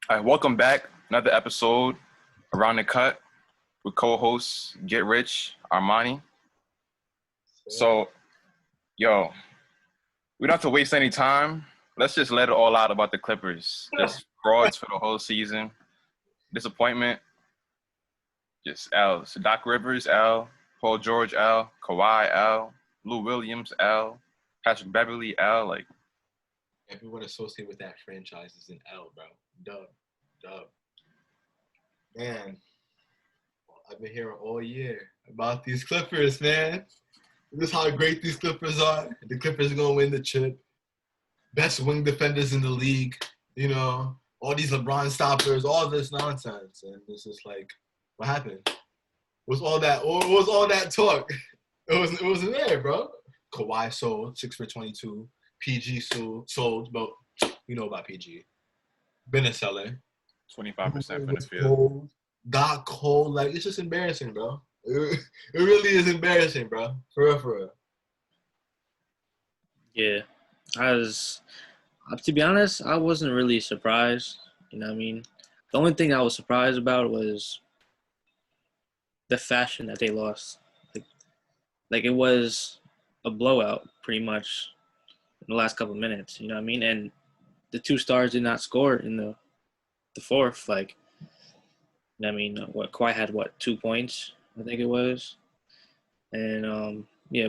All right, welcome back. Another episode Around the Cut with co-hosts Get Rich, Armani. So, yo, we don't have to waste any time. Let's just let it all out about the Clippers. Just frauds for the whole season. Disappointment. Just L. So Doc Rivers, L. Paul George, L. Kawhi, L. Lou Williams, L. Patrick Beverly, L. Like, Everyone associated with that franchise is an L, bro. Dub. Man, I've been hearing all year about these Clippers, man. This is how great these Clippers are. The Clippers are going to win the chip. Best wing defenders in the league. You know, all these LeBron stoppers, all this nonsense. And it's just like, what happened? What was all that talk? It wasn't there, bro. Kawhi sold 6 for 22. PG sold, but you know about PG. Been a seller. 25% from the field. Got cold. Like, it's just embarrassing, bro. It really is embarrassing, bro. For real. Yeah, to be honest, I wasn't really surprised. You know what I mean? The only thing I was surprised about was the fashion that they lost. Like it was a blowout pretty much in the last couple of minutes. You know what I mean? And the two stars did not score in the fourth. Like, I mean, Kawhi had 2 points, I think it was, and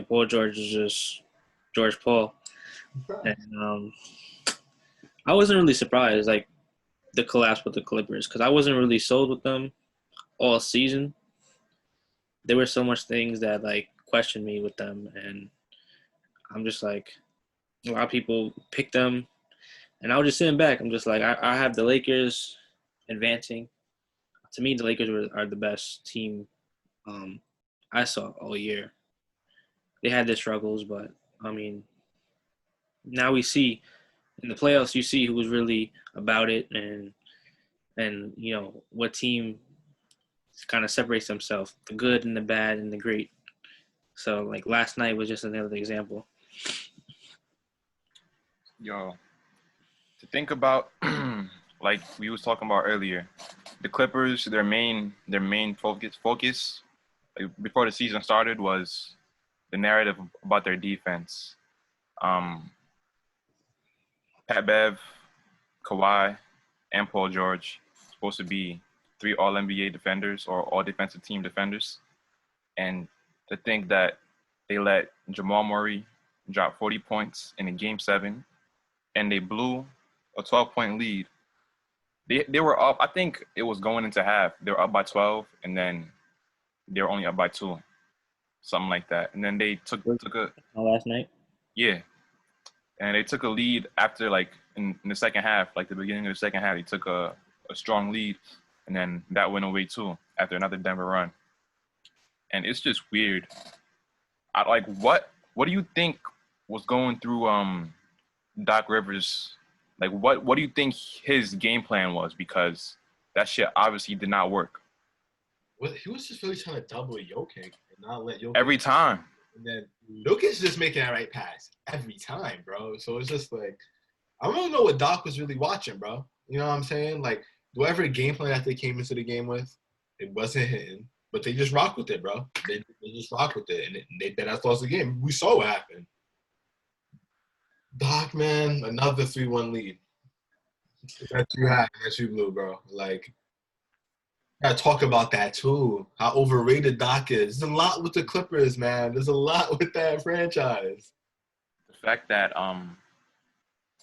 Paul George is just George Paul, and I wasn't really surprised like the collapse with the Clippers because I wasn't really sold with them all season. There were so much things that like questioned me with them, and I'm just like a lot of people picked them, and I was just sitting back. I'm just like I have the Lakers advancing. To me, the Lakers are the best team I saw all year. They had their struggles, but I mean, now we see in the playoffs, you see who was really about it, and you know what team kind of separates themselves, the good and the bad and the great. So like last night was just another example. Yo, to think about, like we was talking about earlier, the Clippers, their main focus like, before the season started was the narrative about their defense. Pat Bev, Kawhi, and Paul George supposed to be 3 All-NBA defenders or All-Defensive Team defenders, and to think that they let Jamal Murray drop 40 points in a Game 7, and they blew a 12-point lead. They were up. I think it was going into half. They were up by 12, and then they were only up by 2, something like that. And then they took a Last night. yeah, and they took a lead after like in the second half, like the beginning of the second half. They took a strong lead, and then that went away too after another Denver run. And it's just weird. I like what do you think was going through Doc Rivers? Like what do you think his game plan was? Because that shit obviously did not work. Well, he was just really trying to double Jokic and not let Jokic. Every time. And then Jokic's just making that right pass every time, bro. So it's just like, I don't really know what Doc was really watching, bro. You know what I'm saying? Like, whatever game plan that they came into the game with, it wasn't hitting. But they just rock with it, bro. They just rock with it. And they bet us lost the game. We saw what happened. Doc, man, another 3-1 lead. That you had, that you blew, bro. Like, gotta talk about that too. How overrated Doc is. There's a lot with the Clippers, man. There's a lot with that franchise. The fact that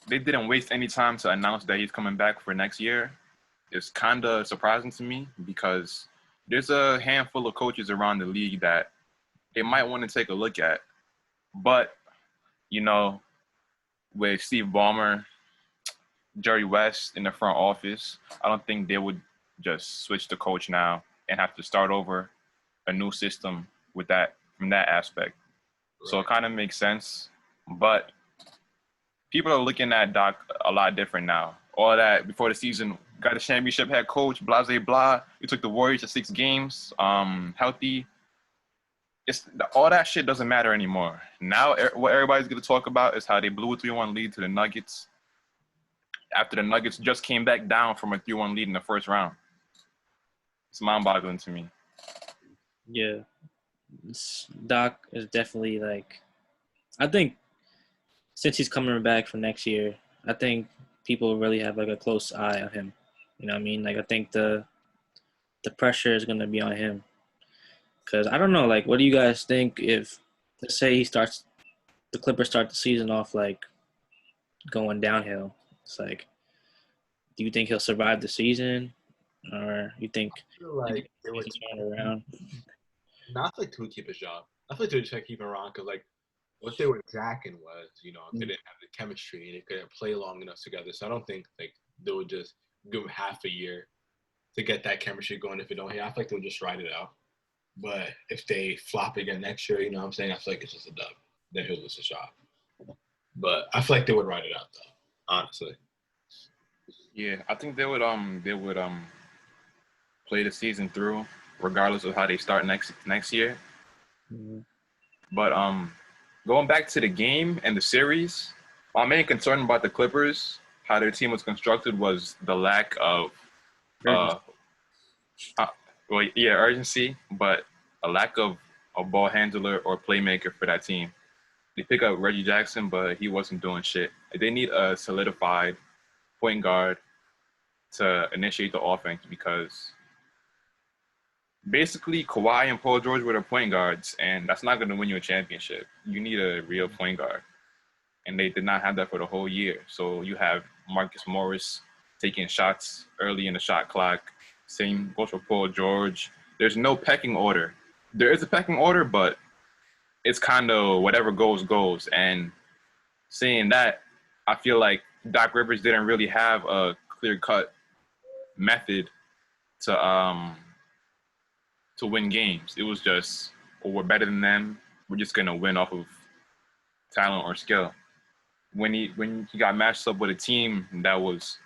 they didn't waste any time to announce that he's coming back for next year is kind of surprising to me because there's a handful of coaches around the league that they might want to take a look at. But, you know, with Steve Ballmer, Jerry West in the front office, I don't think they would just switch the coach now and have to start over a new system with that from that aspect. Right. So it kind of makes sense. But people are looking at Doc a lot different now. All that before the season, got a championship head coach, blah, blah, blah. We took the Warriors to 6 games, healthy. All that shit doesn't matter anymore. Now what everybody's going to talk about is how they blew a 3-1 lead to the Nuggets. after the Nuggets just came back down from a 3-1 lead in the first round. It's mind-boggling to me. Yeah. Doc is definitely like, I think since he's coming back for next year, I think people really have like a close eye on him. You know what I mean? Like I think the pressure is gonna be on him. Cause I don't know, like what do you guys think if let's say the Clippers start the season off like going downhill? It's like, do you think he'll survive the season? Or you think I feel like they he would. can turn it around? Not like to keep his job. I feel like they would try to keep him around because like what they were jacking was, they didn't have the chemistry and they couldn't play long enough together. So I don't think like they would just give him half a year to get that chemistry going. If it don't hit, I feel like they'll just ride it out. But if they flop again next year, what I'm saying? I feel like it's just a dub. Then he'll lose his job. But I feel like they would ride it out though, honestly. Yeah, I think they would play the season through, regardless of how they start next year. Mm-hmm. But going back to the game and the series, my main concern about the Clippers, how their team was constructed, was the lack of urgency, but a lack of a ball handler or playmaker for that team. They pick up Reggie Jackson, but he wasn't doing shit. They need a solidified point guard to initiate the offense because basically Kawhi and Paul George were the point guards, and that's not going to win you a championship. You need a real point guard, and they did not have that for the whole year. So you have Marcus Morris taking shots early in the shot clock. Same goes for Paul George. There's no pecking order. There is a pecking order, but it's kind of whatever goes, goes. And seeing that, I feel like Doc Rivers didn't really have a clear-cut method to win games. It was just, we're better than them. We're just gonna win off of talent or skill. When he got matched up with a team that was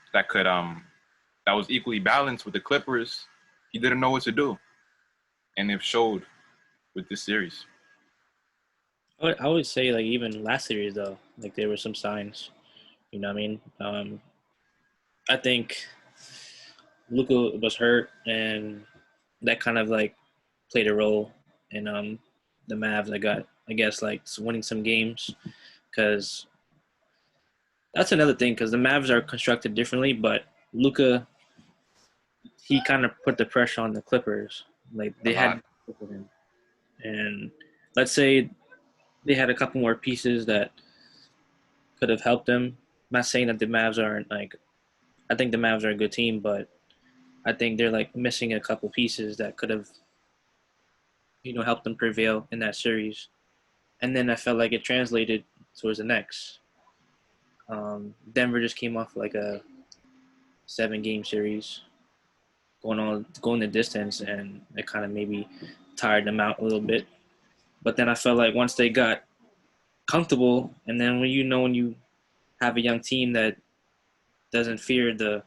equally balanced with the Clippers, he didn't know what to do, and it showed with this series. I would say like even last series though, like there were some signs. You know what I mean? I think Luka was hurt, and that kind of like played a role in the Mavs. I guess like winning some games because that's another thing because the Mavs are constructed differently, but Luka he kind of put the pressure on the Clippers. Like they had him, and let's say they had a couple more pieces that could have helped them. I'm not saying that the Mavs aren't like. I think the Mavs are a good team, but I think they're like missing a couple pieces that could have, helped them prevail in that series. And then I felt like it translated towards the next. Denver just came off like a 7-game series, going the distance, and it kind of maybe tired them out a little bit. But then I felt like once they got comfortable, and then when you have a young team that doesn't fear the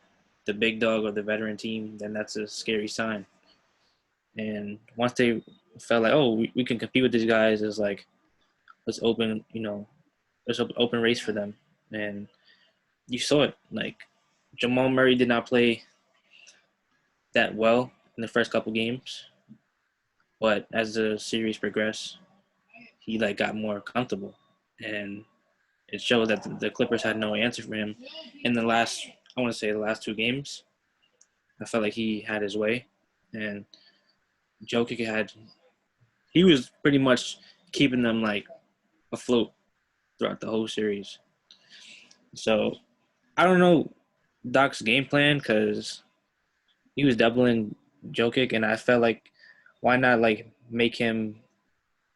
big dog or the veteran team, then that's a scary sign. And once they felt like, oh, we can compete with these guys, it's like let's open, there's an open race for them. And you saw it. Like Jamal Murray did not play that well in the first couple games, but as the series progressed, he like got more comfortable, and it showed that the Clippers had no answer for him in the last. I want to say the last 2 games. I felt like he had his way, and Jokic he was pretty much keeping them like afloat throughout the whole series. So I don't know Doc's game plan because he was doubling Jokic, and I felt like why not like make him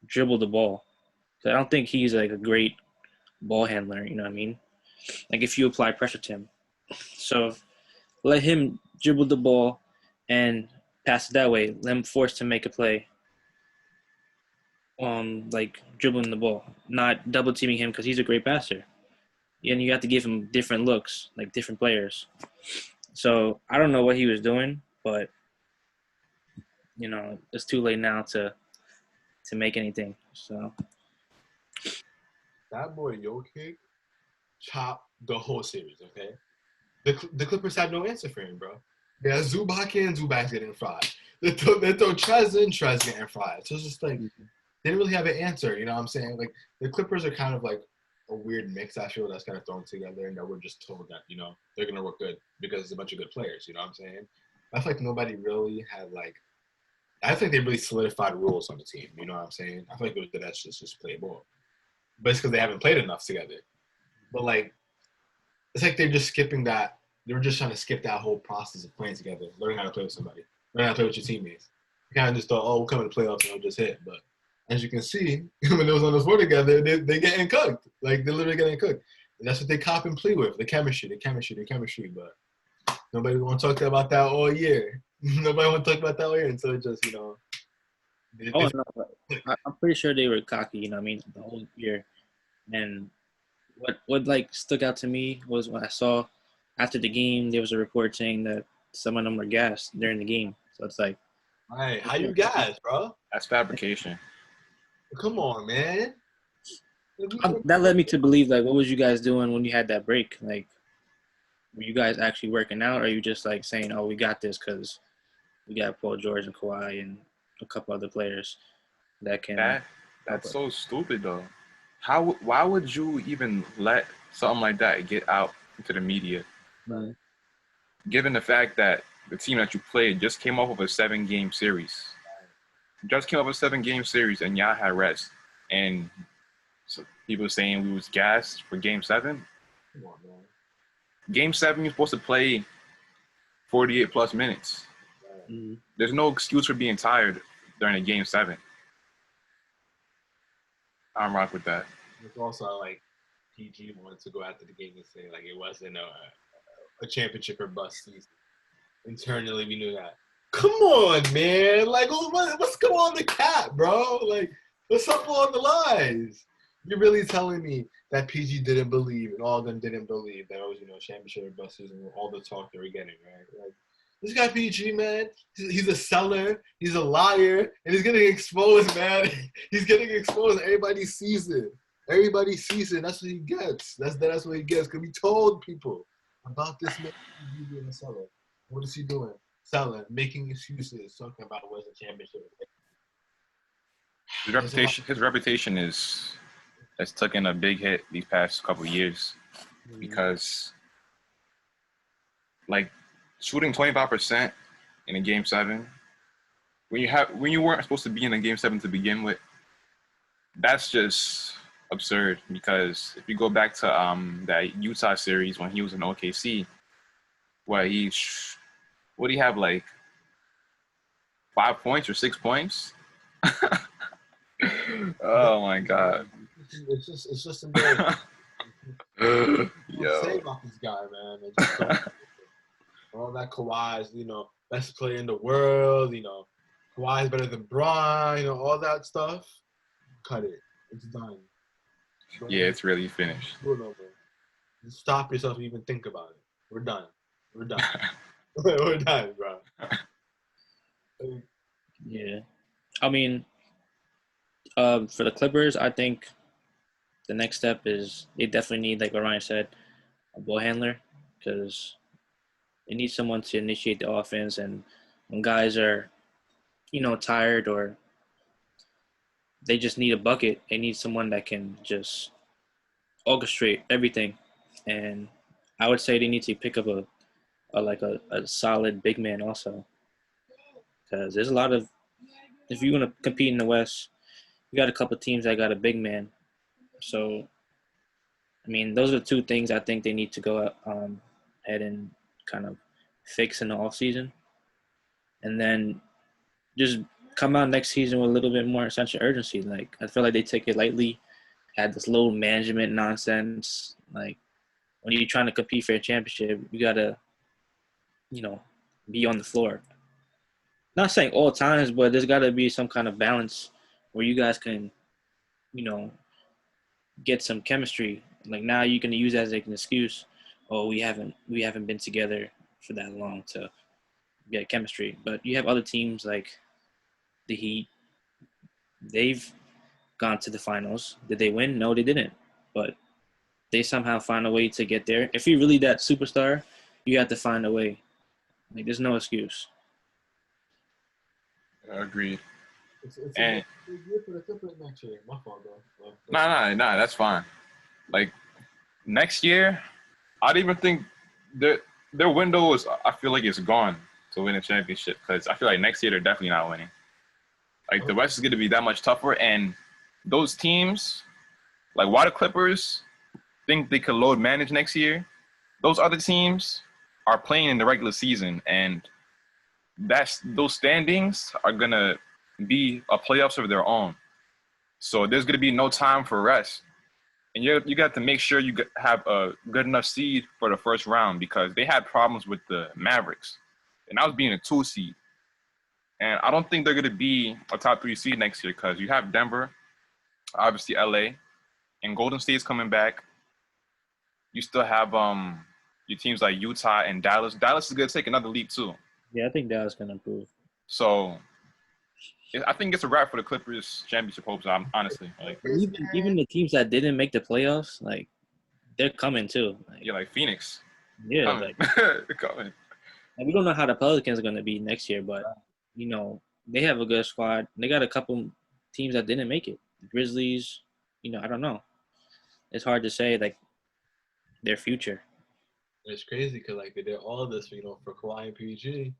dribble the ball? So I don't think he's like a great ball handler. You know what I mean? Like if you apply pressure to him, so let him dribble the ball and pass it that way. Let him force to make a play. Like dribbling the ball, not double teaming him because he's a great passer. And you have to give him different looks, like different players. So I don't know what he was doing, but it's too late now to make anything. So That boy Jokic chopped the whole series, okay? The Clippers had no answer for him, bro. They had Zubac in, Zubac getting fried. They throw Trez in, Trez getting fried. So it's just like they didn't really have an answer. You know what I'm saying? Like the Clippers are kind of like a weird mix. I feel that's kind of thrown together, and that we're just told that they're gonna work good because it's a bunch of good players. You know what I'm saying? I feel like nobody really had like. I think they really solidified rules on the team. You know what I'm saying? I feel like it was the best just play ball, but it's because they haven't played enough together. But like, it's like they're just skipping that. They were just trying to skip that whole process of playing together, learning how to play with somebody, learning how to play with your teammates. You kind of just thought, oh, we'll come to the playoffs and we'll just hit. But as you can see, when they was on the floor together, they getting cooked. Like they're literally getting cooked. And that's what they cop and plea with, the chemistry. But nobody want to talk about that all year. Nobody want to talk about that all year until it just, Oh no, I'm pretty sure they were cocky. You know what I mean? The whole year. And what like stuck out to me was when I saw after the game there was a report saying that some of them were gassed during the game. So it's like, hey, how you guys, bro? That's fabrication. Come on, man. that led me to believe like, what was you guys doing when you had that break? Like, were you guys actually working out, or are you just like saying, "Oh, we got this" because we got Paul George and Kawhi and a couple other players that can. That's so stupid though. Why would you even let something like that get out into the media? Right. Given the fact that the team that you played just came off of a 7-game series. Just came off a 7-game series and y'all had rest. And so people saying we was gassed for game 7. Come on, man. Game 7, you're supposed to play 48 plus minutes. Mm-hmm. There's no excuse for being tired during a game 7. I'm rock with that. It's also like PG wanted to go after the game and say like it wasn't a championship or bust season. Internally, we knew that. Come on, man! Like, what's going on the cap, bro? Like, what's up on the lies? You're really telling me that PG didn't believe and all of them didn't believe that it was championship or bust season with all the talk they were getting, right? Like, this guy PG, man, he's a seller, he's a liar, and he's getting exposed, man. He's getting exposed. Everybody sees it. Everybody sees it. That's what he gets. That's what he gets. Because we told people about this man being a seller. What is he doing? Selling, making excuses, talking about where's the championship. His reputation has taken a big hit these past couple of years because, like, shooting 25% in a game 7 when you weren't supposed to be in a game 7 to begin with, that's just absurd. Because if you go back to that Utah series when he was in OKC, where what do you have, like 5 points or 6 points? Oh my god! It's just embarrassing. Yo. Say about this guy, man. They just don't. All that Kawhi's, best player in the world. Kawhi's better than Bron. All that stuff. Cut it. It's done. Yeah, it's really finished. Just stop yourself and even think about it. We're done. We're done, bro. Yeah, I mean, for the Clippers, I think the next step is they definitely need, like Orion said, a ball handler, because they need someone to initiate the offense. And when guys are, tired or they just need a bucket, they need someone that can just orchestrate everything. And I would say they need to pick up a solid big man also, because there's a lot of, if you're going to compete in the West, you got a couple of teams that got a big man. So, I mean, those are 2 things I think they need to go ahead and kind of fix in the offseason. And then just come out next season with a little bit more sense of urgency. Like, I feel like they take it lightly, had this low management nonsense. Like, when you're trying to compete for a championship, you got to, be on the floor. Not saying all times, but there's got to be some kind of balance where you guys can, get some chemistry. Like, now you can use that as like an excuse. Oh, we haven't been together for that long to get chemistry. But you have other teams like the Heat. They've gone to the finals. Did they win? No, they didn't. But they somehow found a way to get there. If you're really that superstar, you have to find a way. Like, there's no excuse. Agreed. It's And a big year for the Clippers next year. My fault, bro. nah, that's fine. Like next year, I don't even think their window is. I feel like it's gone to win a championship because I feel like next year they're definitely not winning. Like the West is going to be that much tougher, and those teams, like why the Clippers think they could load manage next year, those other teams are playing in the regular season, and those standings are gonna be a playoffs of their own. So there's gonna be no time for rest, and you got to make sure you have a good enough seed for the first round because they had problems with the Mavericks, and I was being a 2 seed, and I don't think they're gonna be a top 3 seed next year because you have Denver, obviously LA, and Golden State's coming back. You still have your teams like Utah and Dallas. Dallas is gonna take another leap too. Yeah, I think Dallas can improve. So I think it's a wrap for the Clippers championship hopes. Honestly, like Even the teams that didn't make the playoffs, like they're coming too. Like, yeah, like Phoenix, yeah, coming, coming. we don't know how the Pelicans are going to be next year, but you know they have a good squad. They got a couple teams that didn't make it. The Grizzlies, I don't know. It's hard to say like their future. It's crazy because like they did all this, for Kawhi and PG,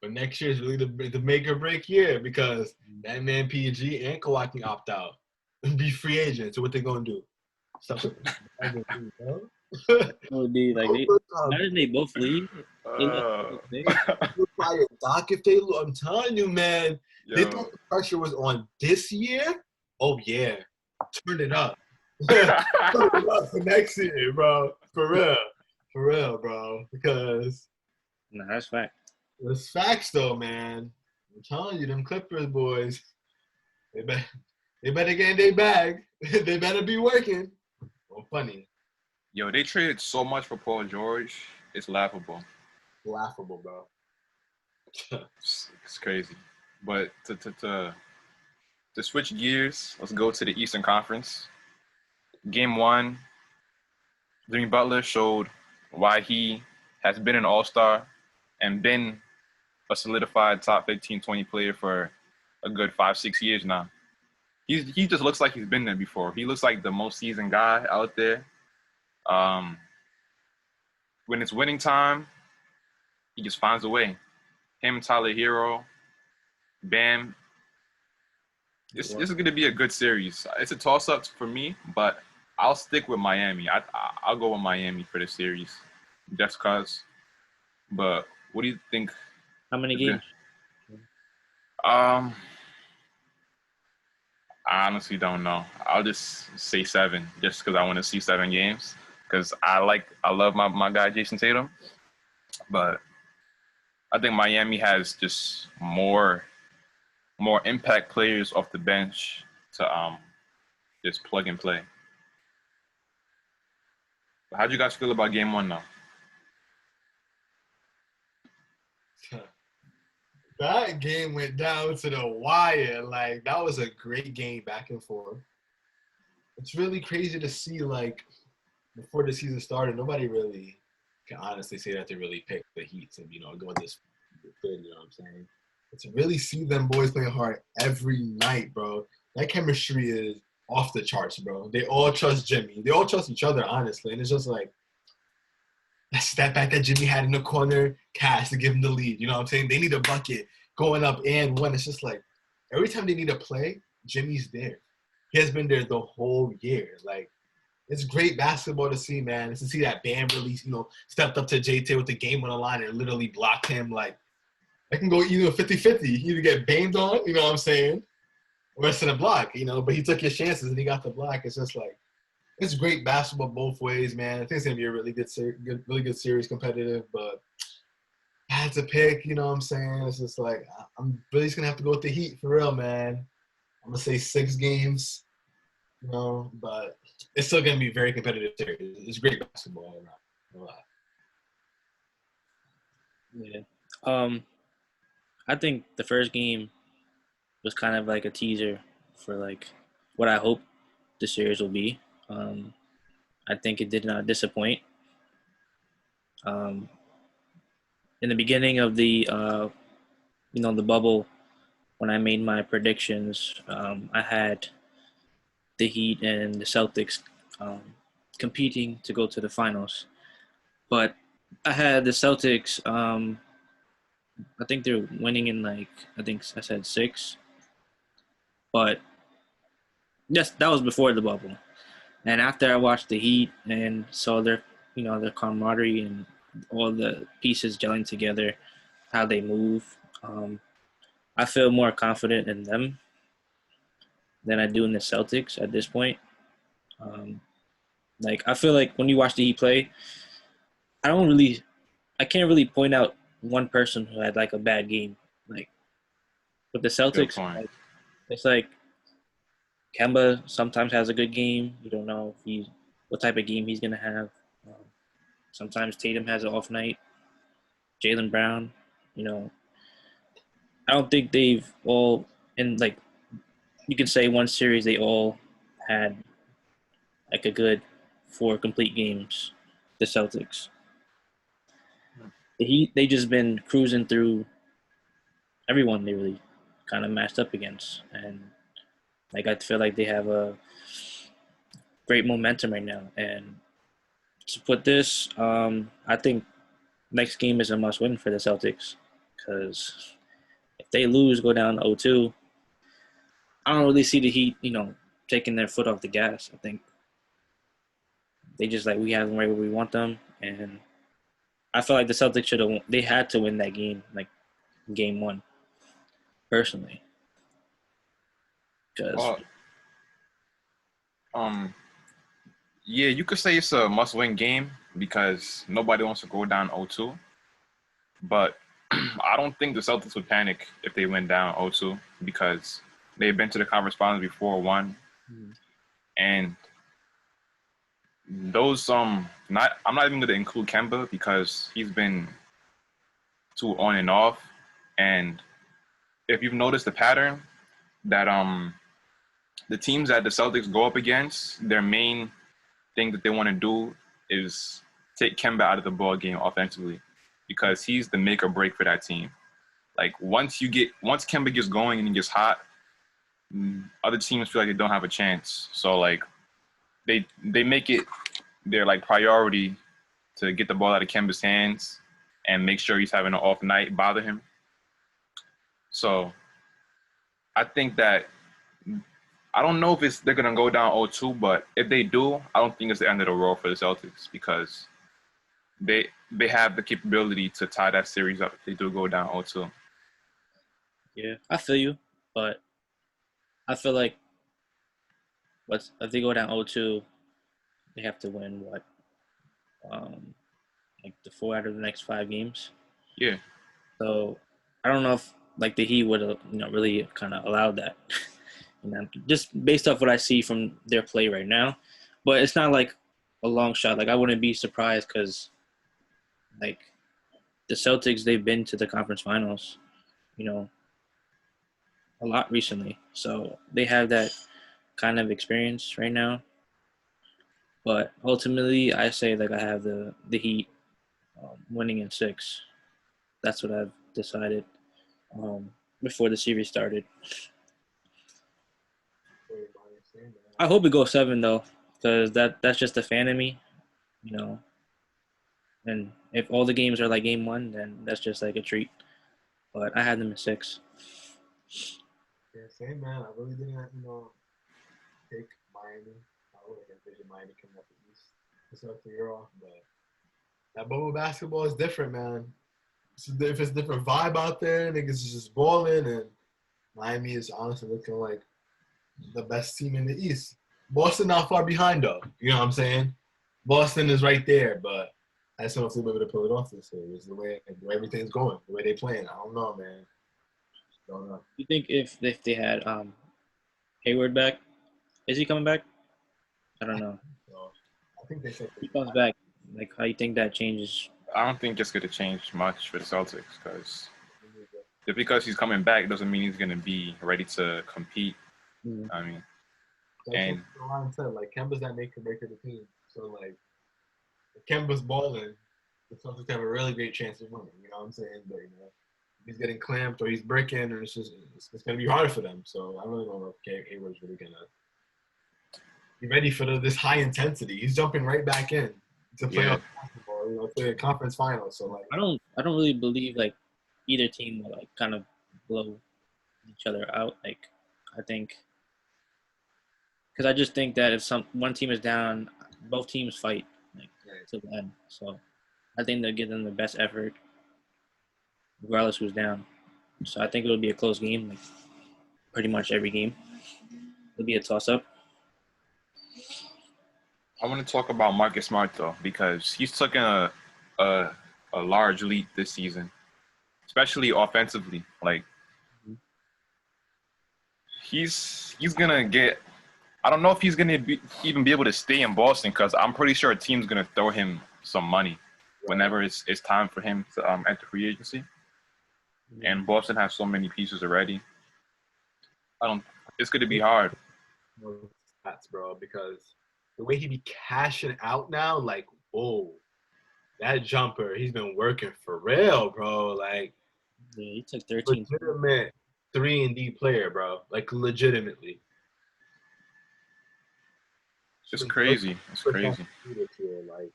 but next year is really the make or break year because that man PG and Kawhi can opt out and be free agents. So what they gonna do? Stuff with It would be like imagine they both leave. Fire Doc if they lose. I'm telling you, man. They thought the pressure was on this year. Oh yeah, turn it up. Turn it up for next year, bro. For real, bro. Because that's fact. it's facts, though, man. I'm telling you, them Clippers boys, they better get in their bag. They better be working. Well, funny. Yo, they traded so much for Paul George. It's laughable. Laughable, bro. It's crazy. But to switch gears, let's go to the Eastern Conference. Game 1, Jimmy Butler showed why he has been an all-star and been a solidified top 15, 20 player for a good 5-6 years now. He just looks like he's been there before. He looks like the most seasoned guy out there. When it's winning time, he just finds a way. Him, Tyler Hero, Bam. This is going to be a good series. It's a toss-up for me, but I'll stick with Miami. I'll go with Miami for the series, just cause. But what do you think? How many games? I honestly don't know. I'll just say 7, just because I want to see 7 games. Because I love my guy Jason Tatum, but I think Miami has just more impact players off the bench to just plug and play. How'd you guys feel about Game 1 though? That game went down to the wire. Like, that was a great game back and forth. It's really crazy to see, like, before the season started, nobody really can honestly say that they really picked the Heat to, go this good, you know what I'm saying? But to really see them boys playing hard every night, bro, that chemistry is off the charts, bro. They all trust Jimmy. They all trust each other, honestly. And it's just like, that step back that Jimmy had in the corner, Cass to give him the lead. You know what I'm saying? They need a bucket going up and one. It's just like every time they need a play, Jimmy's there. He has been there the whole year. Like, it's great basketball to see, man. It's to see that Bam really, stepped up to JT with the game on the line and literally blocked him. Like, I can go either 50-50. He either get banged on, you know what I'm saying, or rest of the block, but he took his chances and he got the block. It's just like, it's great basketball both ways, man. I think it's going to be a really good series, competitive, but I had to pick, you know what I'm saying? It's just like, I'm really just going to have to go with the Heat for real, man. I'm going to say 6 games, but it's still going to be a very competitive series. It's great basketball all around. Yeah. I think the first game was kind of like a teaser for like what I hope the series will be. I think it did not disappoint. in the beginning of the the bubble, when I made my predictions, I had the Heat and the Celtics um, competing to go to the finals. But I had the Celtics. I think they're winning in I think I said six. But yes, that was before the bubble. And after I watched the Heat and saw their camaraderie and all the pieces gelling together, how they move, I feel more confident in them than I do in the Celtics at this point. Um, I feel like when you watch the Heat play, I don't really, I can't really point out one person who had like a bad game. Like with the Good Celtics, point. it's like Kemba sometimes has a good game. You don't know what type of game he's gonna have. Um, Sometimes Tatum has an off night. Jaylen Brown, you know, I don't think they've all in like you can say one series they all had like a good four complete games. The Celtics, the Heat, they just been cruising through everyone they really kind of matched up against, and like I feel like they have a great momentum right now. And to put this, I think next game is a must win for the Celtics because if they lose, go down 0-2, I don't really see the Heat, taking their foot off the gas. I think they just we have them right where we want them, and I feel like the Celtics they had to win that game, like game one, personally, because Well, um, yeah, you could say it's a must-win game because nobody wants to go down 0-2. But I don't think the Celtics would panic if they went down 0-2 because they've been to the conference finals before, won, and those not I'm not even going to include Kemba because he's been too on and off. And if you've noticed the pattern that the teams that the Celtics go up against, their main thing that they want to do is take Kemba out of the ball game offensively because he's the make or break for that team. Like once Kemba gets going and he gets hot, other teams feel like they don't have a chance. So like they make it their priority to get the ball out of Kemba's hands and make sure he's having an off night, bother him. So I think that I don't know if they're gonna go down 0-2, but if they do, I don't think it's the end of the world for the Celtics because they have the capability to tie that series up if they do go down 0-2. yeah, I feel you, but I feel like if they go down 0-2, they have to win um, like the four out of the next five games. Yeah. So I don't know if the Heat would have really kind of allowed that, just based off what I see from their play right now. But it's not like a long shot. Like I wouldn't be surprised because like the Celtics, they've been to the conference finals, a lot recently, so they have that kind of experience right now. But ultimately, I say I have the Heat winning in six. That's what I've decided before the series started. I hope it goes seven though, because that's just a fan of me, you know. And if all the games are like game one, then that's just like a treat. But I had them in six. Yeah, same man. I really didn't, pick Miami. I would have envisioned Miami coming up the East. It's up to your off, but that bubble basketball is different, man. If it's a different vibe out there, niggas is just balling, and Miami is honestly looking like the best team in the East. Boston not far behind though. You know what I'm saying? Boston is right there, but I just don't know if they'll be able to pull it off this series. The way everything's going, the way they playing. I don't know, man. Don't know. You think if they had Hayward back, is he coming back? I don't know. So I think they said He comes back. Like, how you think that changes? I don't think it's going to change much for the Celtics because just because he's coming back doesn't mean he's going to be ready to compete. Mm. I mean, that's and what Ryan said. Like Kemba's that make or break of the team. So like, if Kemba's balling, the Celtics have a really great chance of winning. know what I'm saying? But, he's getting clamped or he's breaking, or it's going to be hard for them. So I really don't know if Hayward's really going to be ready for this high intensity. He's jumping right back in to play Yeah. basketball, to a conference final. So, like, I don't really believe like either team will like kind of blow each other out. Like I think because I just think that if one team is down, both teams fight like to the end. So I think they'll give them the best effort, regardless who's down. So I think it'll be a close game, like pretty much every game. It'll be a toss-up. I want to talk about Marcus Smart though, because he's taken a large leap this season, especially offensively. Like he's gonna get. I don't know if he's gonna even be able to stay in Boston, because I'm pretty sure a team's gonna throw him some money whenever it's time for him to enter free agency. And Boston has so many pieces already. It's gonna be hard. Stats, bro, because the way he be cashing out now, like, whoa, that jumper, he's been working for real, bro. Like, yeah, he took 13. Legitimate 3-and-D player, bro. Like, legitimately. It's crazy. It's crazy. Like,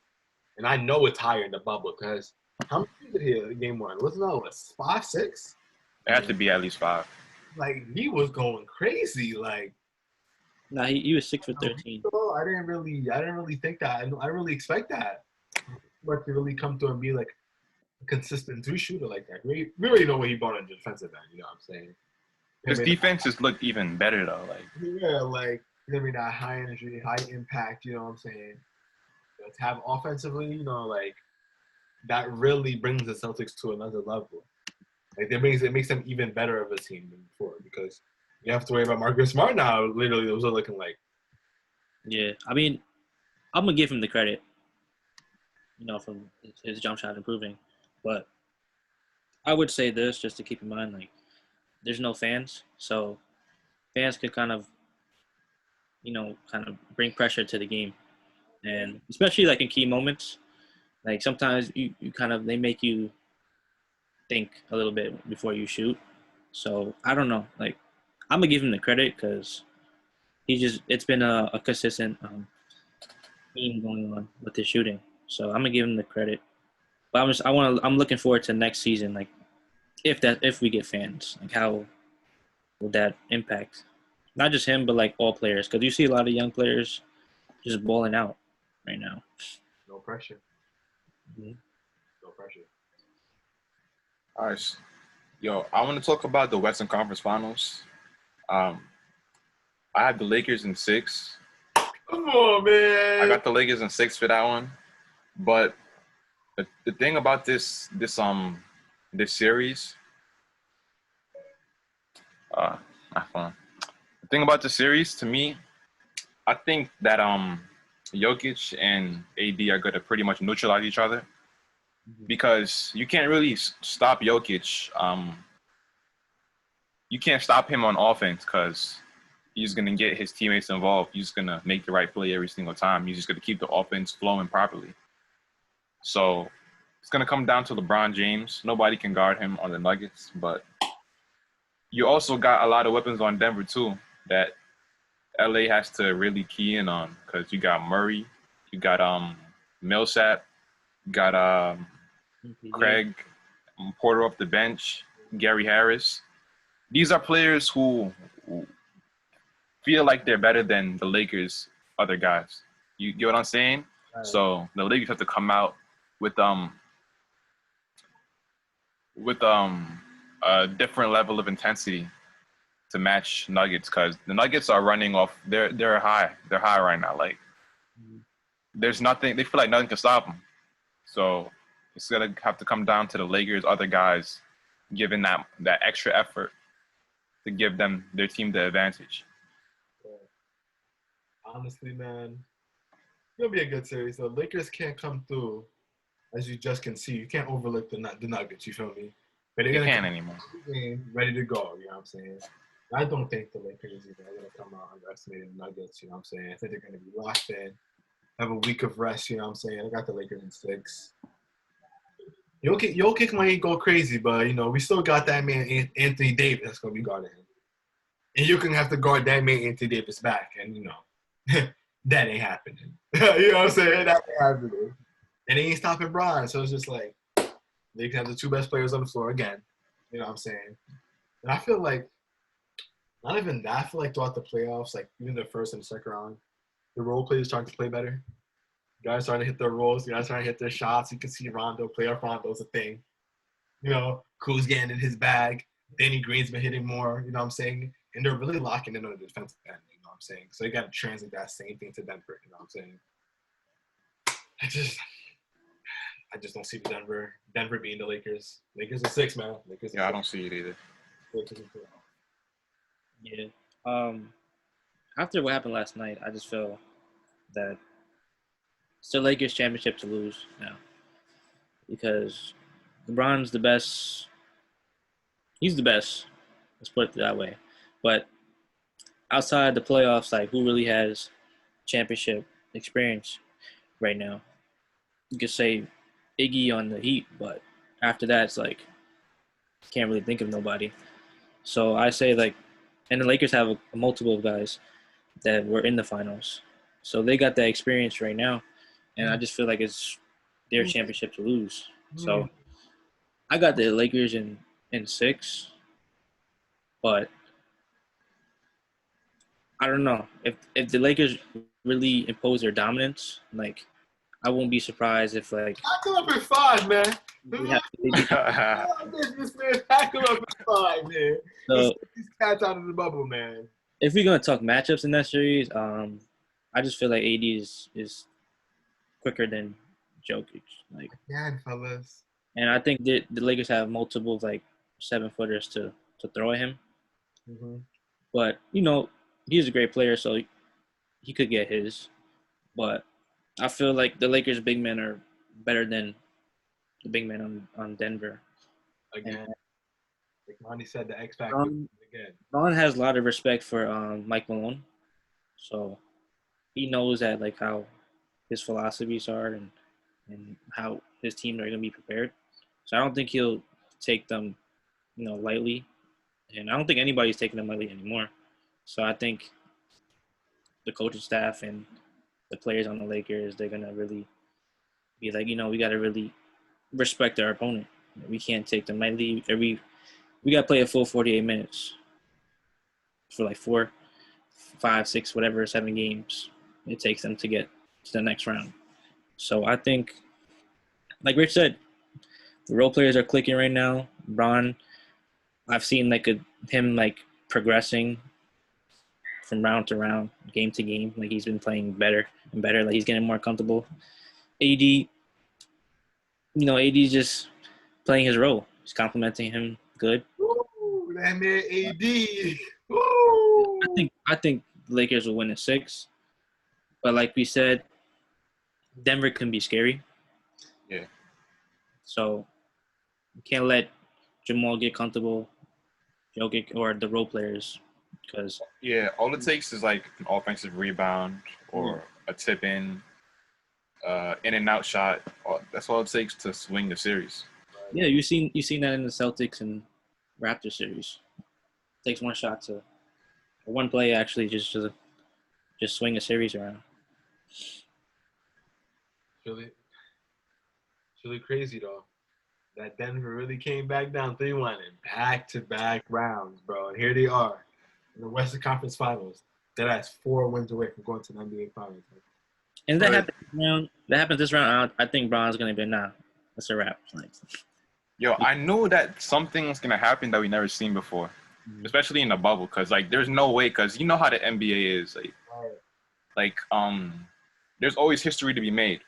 and I know it's higher in the bubble because how many did he hit in game one? Wasn't that 5, 6? It had to be at least 5. Like, he was going crazy. Like, Nah, he was 6 for 13. I didn't really think that. I didn't really expect that. But to really come through and be like a consistent 3-shooter like that. We already know what he brought on the defensive end. You know what I'm saying? His defenses look even better though. Like, yeah, like he's gonna be that high energy, high impact. You know what I'm saying? To have offensively, like that really brings the Celtics to another level. Like it makes them even better of a team than before, because you have to worry about Marcus Smart now. Literally, those are looking like. Yeah, I mean, I'm gonna give him the credit, from his jump shot improving, but I would say this just to keep in mind, like, there's no fans, so fans could kind of bring pressure to the game, and especially like in key moments, like sometimes you they make you think a little bit before you shoot. So I don't know, like I'm gonna give him the credit because it's been a consistent theme going on with his shooting. So I'm gonna give him the credit. But I'm looking forward to next season, like if we get fans, like how will that impact not just him but like all players, because you see a lot of young players just balling out right now. No pressure. Mm-hmm. No pressure. All right, yo, I want to talk about the Western Conference Finals. I had the Lakers in 6. Come on, man. I got the Lakers in 6 for that one, but the thing about this series, not fun. The thing about the series, to me, I think that Jokic and AD are going to pretty much neutralize each other, because you can't really stop Jokic. You can't stop him on offense because he's going to get his teammates involved. He's going to make the right play every single time. He's just going to keep the offense flowing properly. So it's going to come down to LeBron James. Nobody can guard him on the Nuggets, but you also got a lot of weapons on Denver too that LA has to really key in on, because you got Murray, you got Millsap, you got Craig Porter off the bench, Gary Harris. These are players who feel like they're better than the Lakers' other guys. You get what I'm saying? Right. So the Lakers have to come out with a different level of intensity to match Nuggets, because the Nuggets are running off. They're high. They're high right now. Like there's nothing. They feel like nothing can stop them. So it's gonna have to come down to the Lakers' other guys giving that extra effort to give their team the advantage. Honestly, man, it'll be a good series. The Lakers can't come through, as you just can see. You can't overlook the Nuggets. You feel me? But they can't anymore. Game ready to go. You know what I'm saying? I don't think the Lakers are going to come out underestimating the Nuggets. You know what I'm saying? I think they're going to be locked in, have a week of rest. You know what I'm saying? I got the Lakers in 6. Jokic might go crazy, but we still got that man Anthony Davis that's gonna be guarding him, and you can have to guard that man Anthony Davis back, and that ain't happening. You know what I'm saying? That ain't happening, and he ain't stopping Bron. So it's just like they can have the two best players on the floor again. You know what I'm saying? And I feel like not even that. I feel like throughout the playoffs, like even the first and second round, the role players starting to play better. Guys starting to hit their roles. Guys starting to hit their shots. You can see Rondo, playoff Rondo's a thing. Kuz getting in his bag. Danny Green's been hitting more. You know what I'm saying? And they're really locking in on the defensive end. You know what I'm saying? So you got to translate that same thing to Denver. You know what I'm saying? I just don't see Denver being the Lakers. Lakers are 6, man. Yeah, I don't see it either. Yeah. After what happened last night, I just feel that it's the Lakers' championship to lose now because LeBron's the best. He's the best. Let's put it that way. But outside the playoffs, like who really has championship experience right now? You could say Iggy on the Heat, but after that, it's like can't really think of nobody. So I say and the Lakers have a multiple of guys that were in the finals, so they got that experience right now, and I just feel like it's their championship to lose. So I got the Lakers in 6, but I don't know if the Lakers really impose their dominance. I won't be surprised if Pack him up in 5, man. This man, pack him up in 5, man. So these cats out of the bubble, man. if we're gonna talk matchups in that series, I just feel like AD is quicker than Jokic. Yeah, fellas. And I think the Lakers have multiple 7-footers to throw at him. Mm-hmm. But he's a great player, so he could get his. But I feel like the Lakers' big men are better than the big men on Denver. Again, like Monty said, the X factor again. Ron has a lot of respect for Mike Malone, so he knows that how his philosophies are and how his teams are going to be prepared. So I don't think he'll take them, lightly, and I don't think anybody's taking them lightly anymore. So I think the coaching staff and the players on the Lakers, they're gonna really be we got to really respect our opponent. We can't take them lightly. We got to play a full 48 minutes for 4, 5, 6, whatever, 7 games it takes them to get to the next round. So I think, like Rich said, the role players are clicking right now. Bron, I've seen him progressing from round to round, game to game. He's been playing better and better. He's getting more comfortable. AD, AD's just playing his role. He's complimenting him good. Ooh, that man AD. Ooh. I think the Lakers will win in 6. But like we said, Denver can be scary. Yeah. So you can't let Jamal get comfortable, Jokic, or the role players. All it takes is an offensive rebound or a tip in and out shot. That's all it takes to swing the series. Yeah, you seen that in the Celtics and Raptors series. It takes one play actually just to swing a series around. It's really crazy though. That Denver really came back down 3-1 in back-to-back rounds, bro. And here they are in the Western Conference Finals. That's 4 wins away from going to the NBA Finals. And that happens this round. I think Bron's gonna be that's a wrap. Yo, I know that something's gonna happen that we never seen before, especially in the bubble. Cause there's no way. Cause you know how the NBA is. There's always history to be made.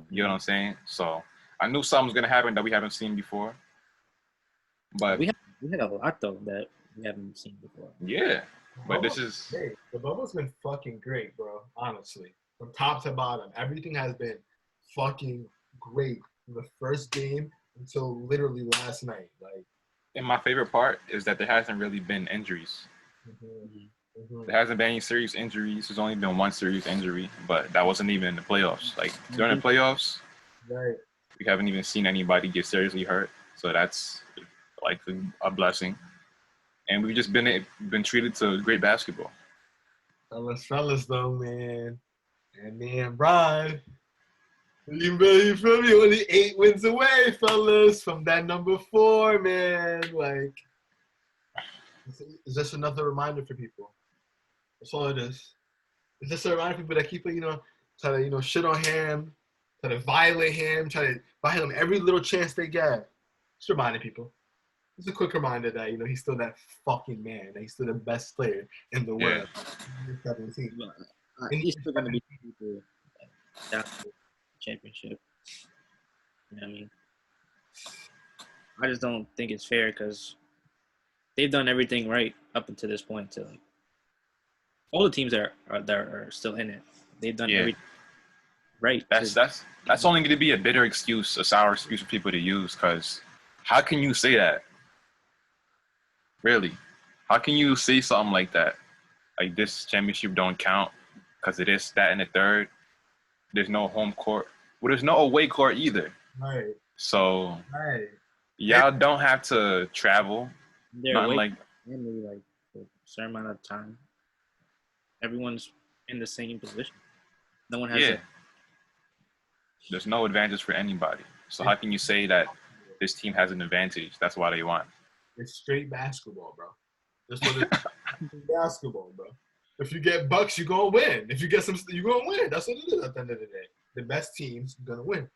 You know what I'm saying? So I knew something's gonna happen that we haven't seen before. But we had a lot though that we haven't seen before. Yeah, but this is the bubble's been fucking great, bro. Honestly, from top to bottom, everything has been fucking great from the first game until literally last night. And my favorite part is that there hasn't really been injuries. There hasn't been any serious injuries. There's only been one serious injury, but that wasn't even in the playoffs. During the playoffs, right. We haven't even seen anybody get seriously hurt, so that's like a blessing. And we've just been treated to great basketball. Fellas, though, man. And man, Brian. You feel me? Only 8 wins away, fellas, from that number 4, man. Like, it's just another reminder for people. That's all it is. It's just a reminder for people that keep, try to, shit on him, try to violate him, try to violate him every little chance they get. Just reminding people. It's a quick reminder that, he's still that fucking man, that he's still the best player in the world. Yeah. He's still going to be people that championship. You know what I mean? I just don't think it's fair because they've done everything right up until this point. To all the teams that are still in it, they've done everything right. That's only going to be a bitter excuse, a sour excuse for people to use. Because how can you say that? Really, how can you say something like that? Like this championship don't count because it is that in the third. There's no home court. Well, there's no away court either. Right. So y'all don't have to travel. Nothing like for a certain amount of time. Everyone's in the same position. No one has There's no advantage for anybody. So how can you say that this team has an advantage? That's why they won. It's straight basketball, bro. That's what it's basketball, bro. If you get bucks, you're going to win. If you get some, you're going to win. That's what it is at the end of the day. The best team's going to win. And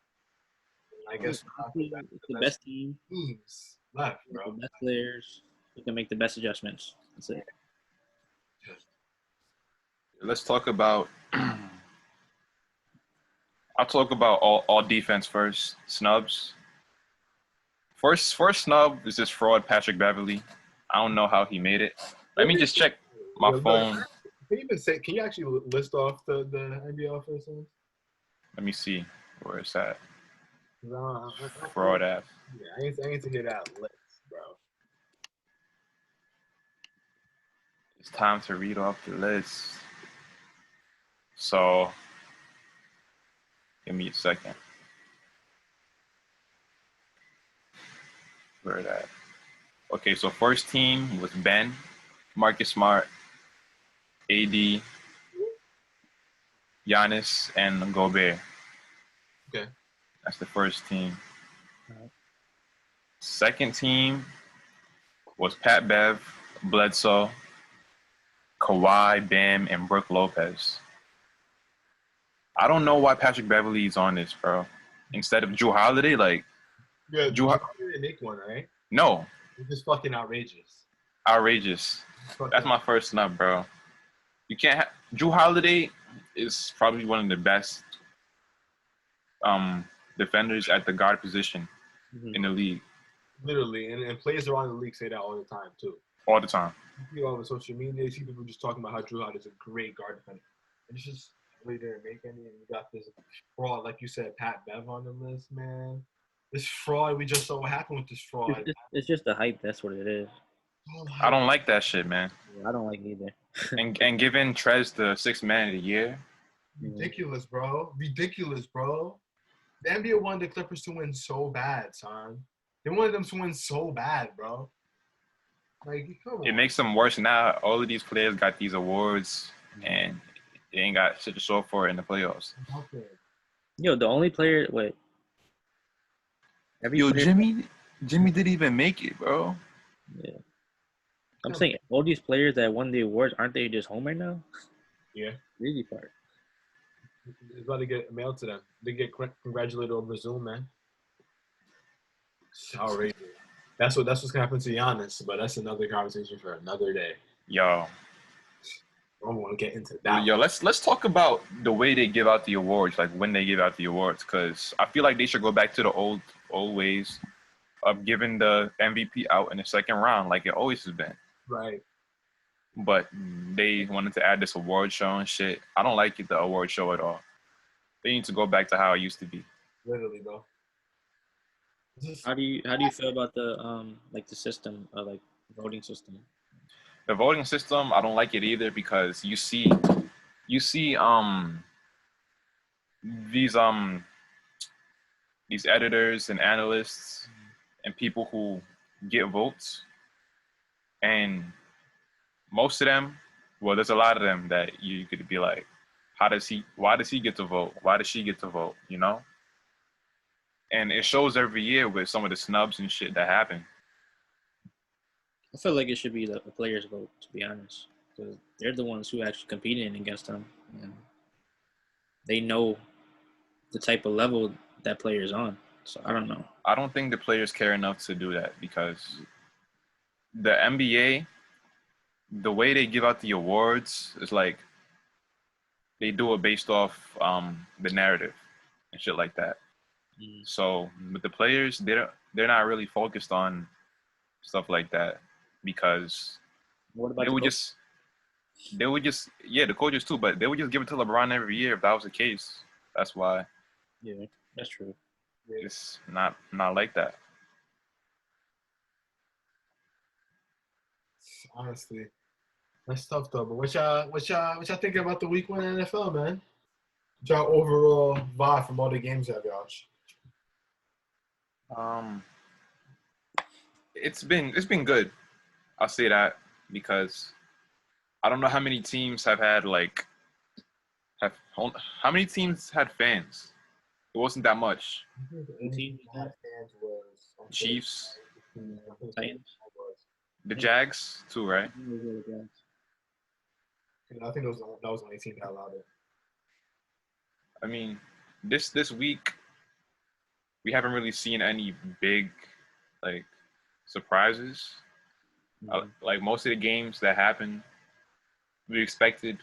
I guess the best teams left, bro. The best players who can make the best adjustments. That's it. Let's talk about I'll talk about all defense first. Snubs. First snub is this fraud Patrick Beverley. I don't know how he made it. Let me just check my phone. Can you actually list off the NBA offenses? Let me see where it's at. Fraud app. Yeah, I need to hear that list, bro. It's time to read off the list. So, give me a second. Where that? Okay, so first team was Ben, Marcus Smart, AD, Giannis, and Gobert. Okay. That's the first team. Second team was Pat Bev, Bledsoe, Kawhi, Bam, and Brook Lopez. I don't know why Patrick Beverley is on this, bro. Instead of Jrue Holiday, Jrue Holiday didn't make one, right? No. It's just fucking outrageous. Outrageous. That's my first snub, bro. You can't have Jrue Holiday is probably one of the best defenders at the guard position in the league. Literally, and players around the league say that all the time too. All the time. You see all over social media, you see people just talking about how Jrue Holiday is a great guard defender. And it's just really didn't make any. And you got this fraud, like you said, Pat Bev on the list, man. This fraud, we just saw what happened with this fraud. It's just the hype. That's what it is. I don't like that shit, man. Yeah, I don't like it either. and giving Trez the 6th man of the year. Ridiculous, bro. Ridiculous, bro. The NBA wanted the Clippers to win so bad, son. They wanted them to win so bad, bro. Like, come on. It makes them worse now. All of these players got these awards, and they ain't got shit to show for it in the playoffs. Okay. Yo, the only player, wait. Jimmy didn't even make it, bro. Yeah. I'm saying all these players that won the awards, aren't they just home right now? Yeah. Easy part. It's about to get mailed to them. They get congratulated over Zoom, man. It's outrageous. That's what's gonna happen to Giannis, but that's another conversation for another day. Yo. I don't want to get into that. Yo, let's talk about the way they give out the awards, like when they give out the awards, because I feel like they should go back to the old ways of giving the MVP out in the second round, like it always has been. Right. But they wanted to add this award show and shit. I don't like the award show at all. They need to go back to how it used to be. Literally, bro. How do you feel about the the system, like voting system? The voting system, I don't like it either because you see these these editors and analysts and people who get votes, and most of them, well, there's a lot of them that you could be like, why does he get to vote? Why does she get to vote? You know? And it shows every year with some of the snubs and shit that happen. I feel like it should be the players' vote, to be honest, because they're the ones who actually competing against them, and they know the type of level that player's on. So I don't know. I don't think the players care enough to do that because the NBA, the way they give out the awards is like they do it based off the narrative and shit like that. So with the players, they're not really focused on stuff like that because What about they would just the coaches too, but they would just give it to LeBron every year if that was the case. That's why Yeah, that's true. it's not like that. Honestly, that's tough though. But what y'all thinking about the week 1 NFL, man? What's y'all overall vibe from all the games y'all watched? It's been good. I'll say that because I don't know how many teams have had how many teams had fans. It wasn't that much. Chiefs, Titans. the Jags too, right? I think that was the only team that allowed it. I mean, this week we haven't really seen any big like surprises. Like most of the games that happened, we expected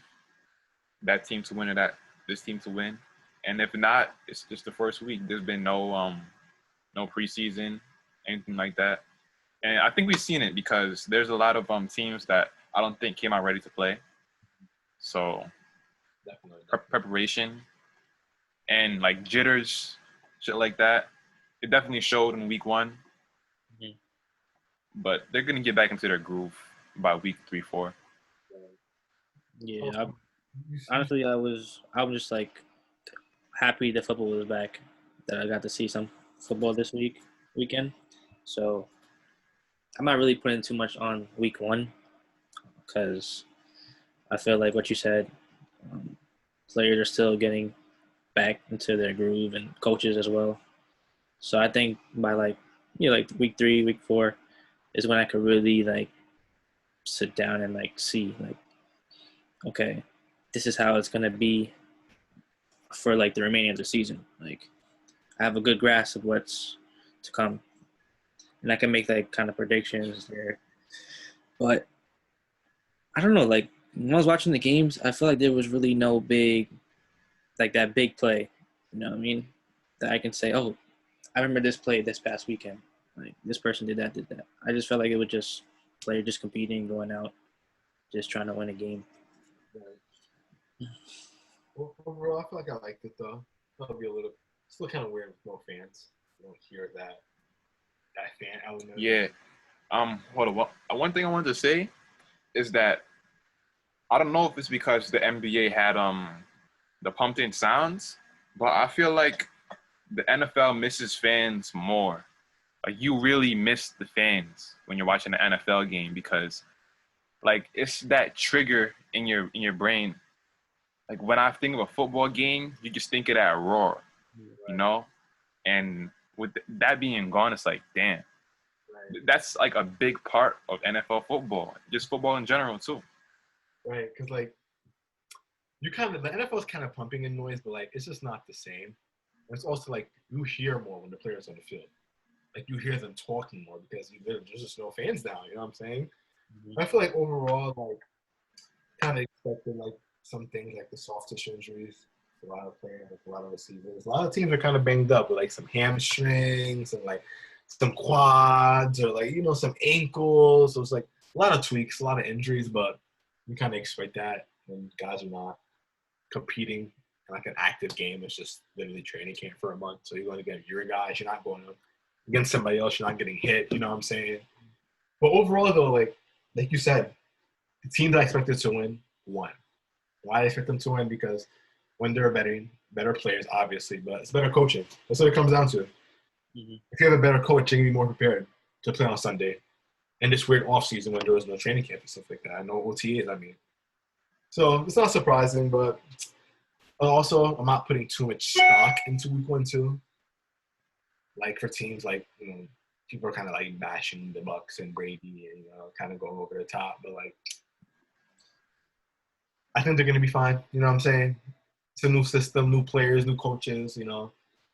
that team to win or this team to win, and if not, it's just the first week. There's been no preseason, anything like that, and I think we've seen it because there's a lot of teams that I don't think came out ready to play. So Definitely. preparation and like jitters, shit like that, it definitely showed in week 1. Mhm. But they're gonna get back into their groove by week 3, 4. Yeah, honestly, I was just like happy the football was back, that I got to see some football this weekend. So I'm not really putting too much on week 1 because I feel like what you said, players are still getting back into their groove and coaches as well. So I think by like week 3, week 4 is when I could really like sit down and like see like, okay, this is how it's gonna be for like the remaining of the season. Like I have a good grasp of what's to come, and I can make like kind of predictions there. But I don't know. Like when I was watching the games, I feel like there was really no big, like that big play. You know what I mean? That I can say, oh, I remember this play this past weekend. Like this person did that. I just felt like it was just player just competing, going out, just trying to win a game. Overall, I feel like I liked it though. It'll be still kind of weird with no fans. You don't hear that fan element. Yeah. Hold on. One thing I wanted to say is that I don't know if it's because the NBA had the pumped in sounds, but I feel like the NFL misses fans more. Like you really miss the fans when you're watching an NFL game because like it's that trigger in your brain. Like when I think of a football game, you just think of that roar, you know? And with that being gone, it's like, damn. Right. That's like a big part of NFL football, just football in general too. Right, because like the NFL is kind of pumping in noise, but like it's just not the same. And it's also like you hear more when the players on the field. Like you hear them talking more because there's just no fans now. You know what I'm saying? Mm-hmm. I feel like overall, like kind of expected like some things like the soft tissue injuries. A lot of players, like a lot of receivers. A lot of teams are kind of banged up with like some hamstrings and like some quads or like some ankles. So it's like a lot of tweaks, a lot of injuries, but you kind of expect that when guys are not competing in like an active game. It's just literally training camp for a month. So you're going to get your guys. You're not going against somebody else. You're not getting hit. You know what I'm saying? But overall, though, like you said, the team that I expected to win won. Why I expect them to win? Because when they're better players, obviously, but it's better coaching. That's what it comes down to. Mhm. If you have a better coach, you're going to be more prepared to play on Sunday. And this weird off season when there was no training camp and stuff like that. I know OTAs, I mean. So it's not surprising, but also I'm not putting too much stock into week 1 too. Like for teams like, people are kind of like bashing the Bucks and Brady and, kind of going over the top. But like, I think they're going to be fine. You know what I'm saying? It's a new system, new players, new coaches,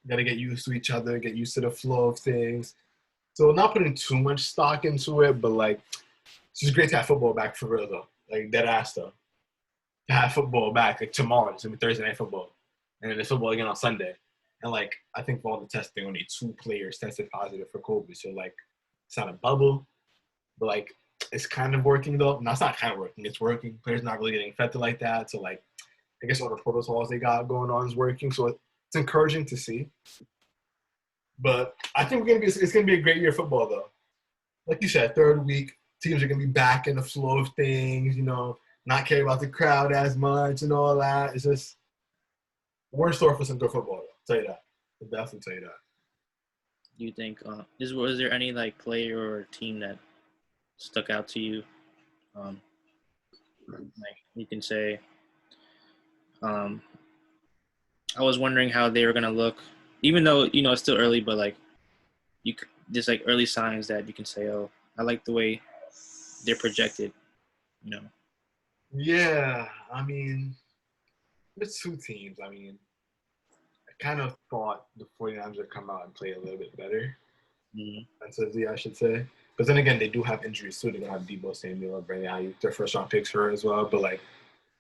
got to get used to each other, get used to the flow of things. So not putting too much stock into it, but like, it's just great to have football back for real though. Like dead ass though. To have football back, like tomorrow, it's gonna be Thursday night football. And then there's football again on Sunday. And like, I think for all the testing, only 2 players tested positive for COVID. So like, it's not a bubble, but like, it's kind of working though. No, it's not kind of working. It's working. Players not really getting infected like that. So like, I guess all the protocols they got going on is working. So it's encouraging to see. But I think it's gonna be a great year of football though. Like you said, 3rd week, teams are gonna be back in the flow of things. Not care about the crowd as much and all that. It's just we're in store for some good football. I'll tell you that. I'll definitely tell you that. Do you think was there any like player or team that stuck out to you? Like you can say, I was wondering how they were gonna look, even though it's still early, but like there's like early signs that you can say, oh, I like the way they're projected. Yeah, I mean, there's 2 teams. I mean, I kind of thought the 49ers would come out and play a little bit better. Defensively, I should say. But then again, they do have injuries too. They're going to have Debo Samuel and Brandon Ayuk, their first-round picks for as well. But, like,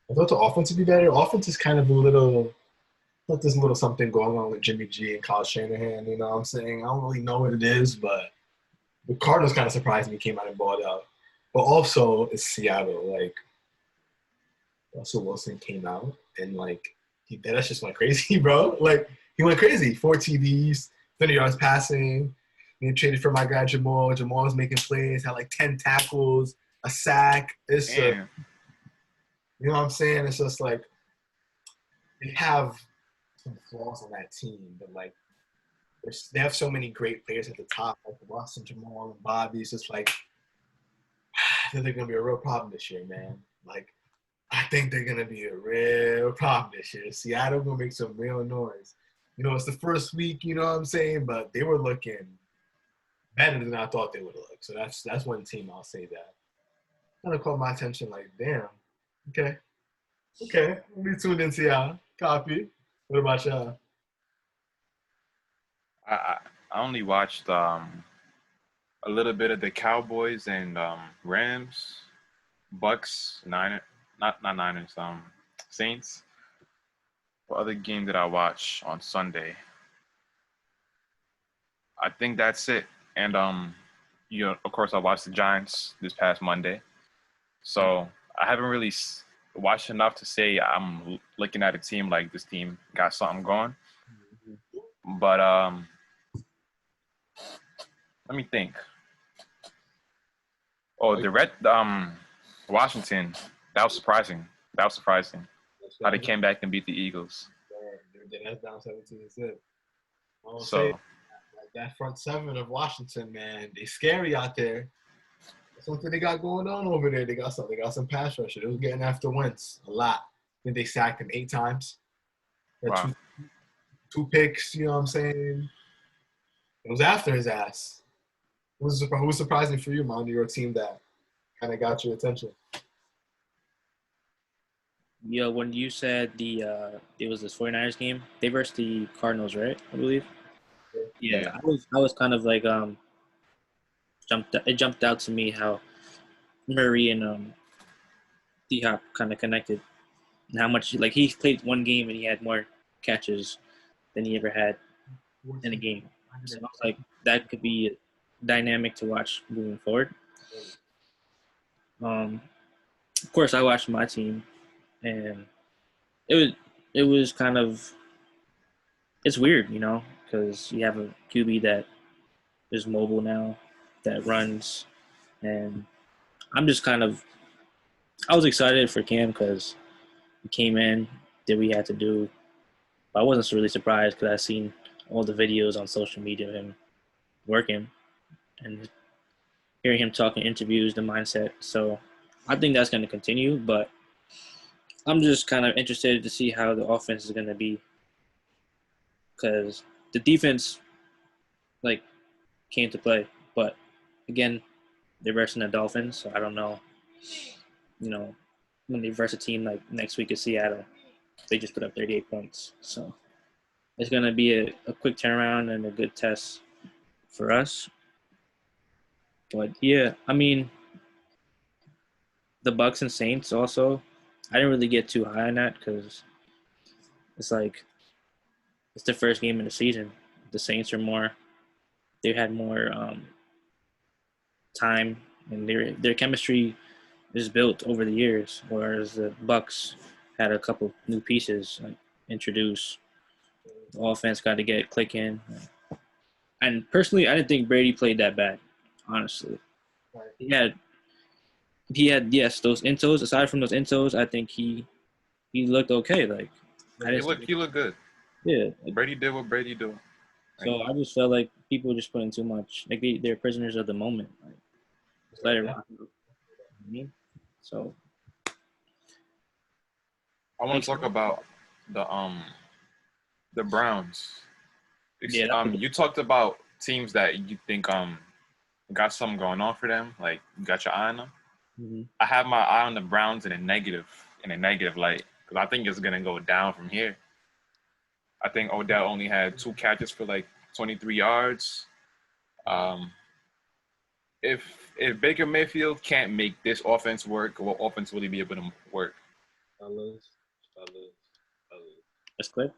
I thought the offense would be better. Offense is kind of there's a little something going on with Jimmy G and Kyle Shanahan. You know what I'm saying? I don't really know what it is, but the Cardinals kind of surprised me, came out and balled out. But also, it's Seattle. Like, Russell Wilson came out and, like, that's just went crazy, bro. Like, he went crazy. 4 TDs, 30 yards passing. He traded for my guy Jamal. Jamal was making plays, had like 10 tackles, a sack. You know what I'm saying? It's just like they have some flaws on that team, but like they have so many great players at the top, like Russ and Jamal and Bobby. It's just like I think they're gonna be a real problem this year, man. Like I think they're gonna be a real problem this year. Seattle gonna make some real noise. It's the first week, you know what I'm saying? But they were looking better than I thought they would look. So that's one team I'll say that. Kind of caught my attention. Like, damn. Okay. We tuned into y'all. Copy. What about y'all? I only watched a little bit of the Cowboys and Rams, Bucks, Niners, not Niners, Saints. What other game did I watch on Sunday? I think that's it. And of course, I watched the Giants this past Monday. So I haven't really watched enough to say I'm looking at a team like this team got something going. But let me think. Oh, Washington. That was surprising. How they came back and beat the Eagles. They're down 17-6. So that front 7 of Washington, man, they scary out there. That's something they got going on over there. They got some pass rusher. They was getting after Wentz a lot. I think they sacked him 8 times. wow. Two picks, you know what I'm saying? It was after his ass. Who was surprising for you, man, your team that kind of got your attention? Yeah, when you said it was this 49ers game, they versus the Cardinals, right? I believe. Yeah. I was kind of like jumped out to me how Murray and D-Hop kind of connected, and how much like he played one game and he had more catches than he ever had in a game. So I was like, that could be dynamic to watch moving forward. Of course, I watched my team, and it was kind of it's weird, because you have a QB that is mobile now, that runs, and I'm just I was excited for Cam because he came in, did what he had to do, But I wasn't really surprised because I seen all the videos on social media of him working and hearing him talk in interviews, the mindset. So I think that's going to continue, but I'm just kind of interested to see how the offense is going to be because the defense like came to play, but again, they're versing the Dolphins, so I don't know. You know, when they verse a team like next week at Seattle, they just put up 38 points, so it's going to be a quick turnaround and a good test for us. But yeah, I mean, the Bucks and Saints also, I didn't really get too high on that because it's like it's the first game of the season. The Saints are more, they had more time, and their chemistry is built over the years, whereas the Bucks had a couple new pieces like introduced. The offense got to get clicking, and personally, I didn't think Brady played that bad. Honestly, Right. he had yes those intos. Aside from those intos, I think he looked okay. Like I didn't, He looked good. yeah. Brady did what Brady do. So I just felt like people were just putting too much. Like they're prisoners of the moment. Like just let it rock. You know what I mean? So I want to talk about the Browns. yeah, that's You talked about teams that you think got something going on for them. Like you got your eye on them. mm-hmm. I have my eye on the Browns in a negative light because I think it's gonna go down from here. I think Odell only had 2 catches for like 23 yards. Um, if Baker Mayfield can't make this offense work, what offense will he be able to work? Fellas. That's clip.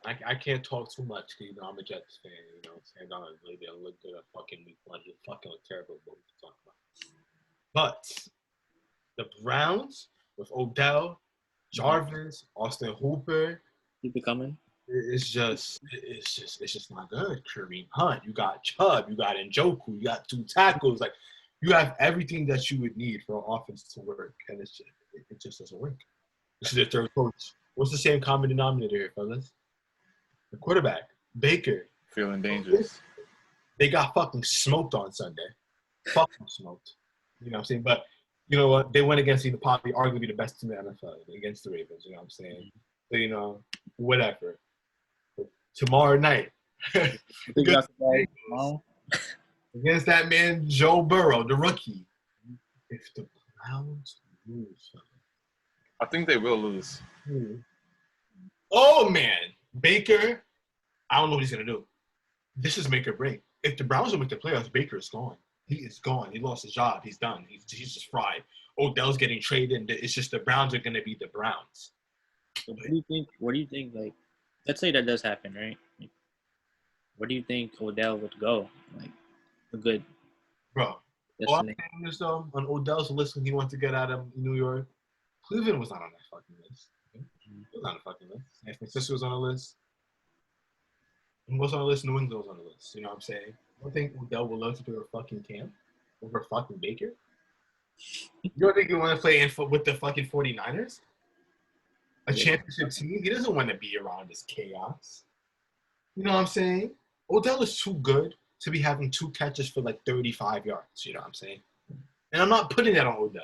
I can't talk too much because I'm a Jets fan. You know, and I'm like, they look good at fucking week 1. He fucking look terrible. What we talk about. But the Browns with Odell, Jarvis, Austin Hooper, Keep it coming. it's just not good. Kareem Hunt, you got Chubb, you got Njoku, you got 2 tackles. Like you have everything that you would need for an offense to work, and it just doesn't work. This is their third coach. What's the same common denominator here, fellas? The quarterback, Baker. Feeling dangerous. They got fucking smoked on Sunday. Fucking smoked. You know what I'm saying? But you know what? They went against probably arguably the best team in the NFL against the Ravens. You know what I'm saying? So, you know, whatever. But tomorrow night, against that man, Joe Burrow, the rookie. If the Browns lose, I think they will lose. oh man, Baker, I don't know what he's gonna do. This is make or break. If the Browns don't make the playoffs, Baker is gone. He is gone. He lost his job. He's done. He's just fried. Odell's getting traded. It's just the Browns are gonna be the Browns. So what do you think? Like, let's say that does happen, right? Like, where do you think Odell would go? Like, a good Bro, all I'm saying is though, on Odell's list when he wanted to get out of New York, Cleveland was not on that fucking list. It was on the fucking list. San Francisco was on the list. Who was on the list? New England was on the list. You know what I'm saying? I don't think Odell would love to play with fucking Cam over fucking Baker. You don't think you want to play with the fucking 49ers? A championship team? He doesn't want to be around this chaos. You know what I'm saying? Odell is too good to be having 2 catches for like 35 yards. You know what I'm saying? And I'm not putting that on Odell.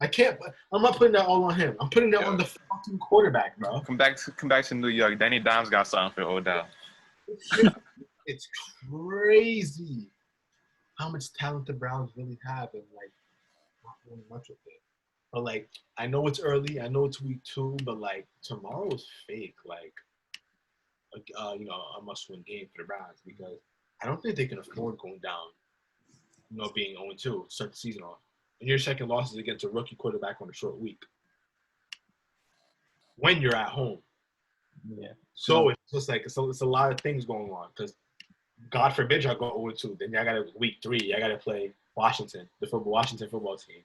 I'm not putting that all on him. I'm putting that on the fucking quarterback, bro. Come back to New York. Danny Dimes got something for Odell. It's crazy how much talent the Browns really have and like not doing much with it. But like I know it's early, I know it's week 2, but like tomorrow is fake. Like you know, a must-win game for the Browns because I don't think they can afford going down, you know, being 0-2 to start the season off. And your second loss is against a rookie quarterback on a short week. When you're at home. Yeah. So it's just like it's a lot of things going on because God forbid y'all go 0-2. Then y'all got to week 3. Y'all got to play Washington, the Washington football team.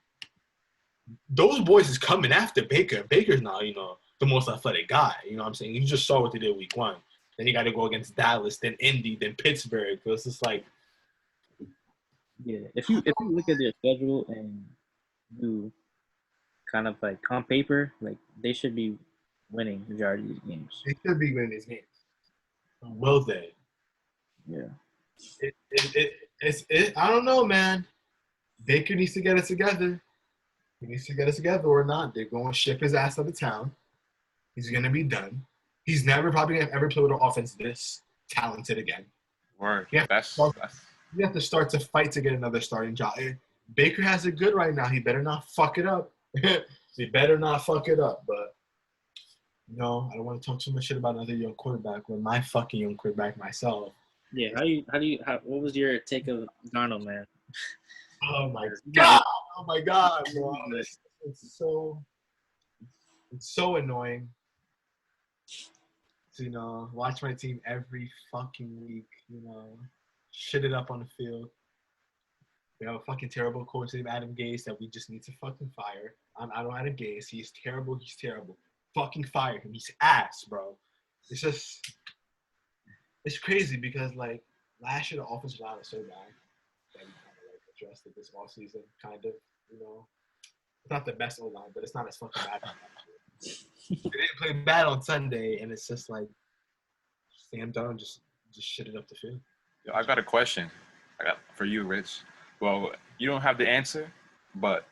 Those boys is coming after Baker. Baker's not, you know, the most athletic guy. You know what I'm saying? You just saw what they did week 1. Then you got to go against Dallas, then Indy, then Pittsburgh. So it's just like, yeah. If you look at their schedule and you kind of like on paper, like they should be winning the majority of these games. They should be winning these games. Will they? Yeah. I don't know, man. Baker needs to get it together. He needs to get it together or not. They're going to ship his ass out of town. He's going to be done. He's never probably going to ever play with an offense this talented again. Word. You You have to start to fight to get another starting job. Baker has it good right now. He better not fuck it up. He better not fuck it up. But, no, I don't want to talk too much shit about another young quarterback when my fucking young quarterback myself. Yeah, what was your take of Darnold, man? Oh my god, bro. It's so annoying to, watch my team every fucking week, shit it up on the field. We have a fucking terrible coach named Adam Gase that we just need to fucking fire. I don't Adam Gase. He's terrible. Fucking fire him. He's ass, bro. It's crazy because, like, last year the offensive line was so bad that we kind of, like, addressed it this offseason, kind of, It's not the best O-line, but it's not as fucking bad. They didn't play bad on Sunday, and it's just like Sam Darnold just shit it up the field. Yo, I got a question. For you, Rich. Well, you don't have the answer, but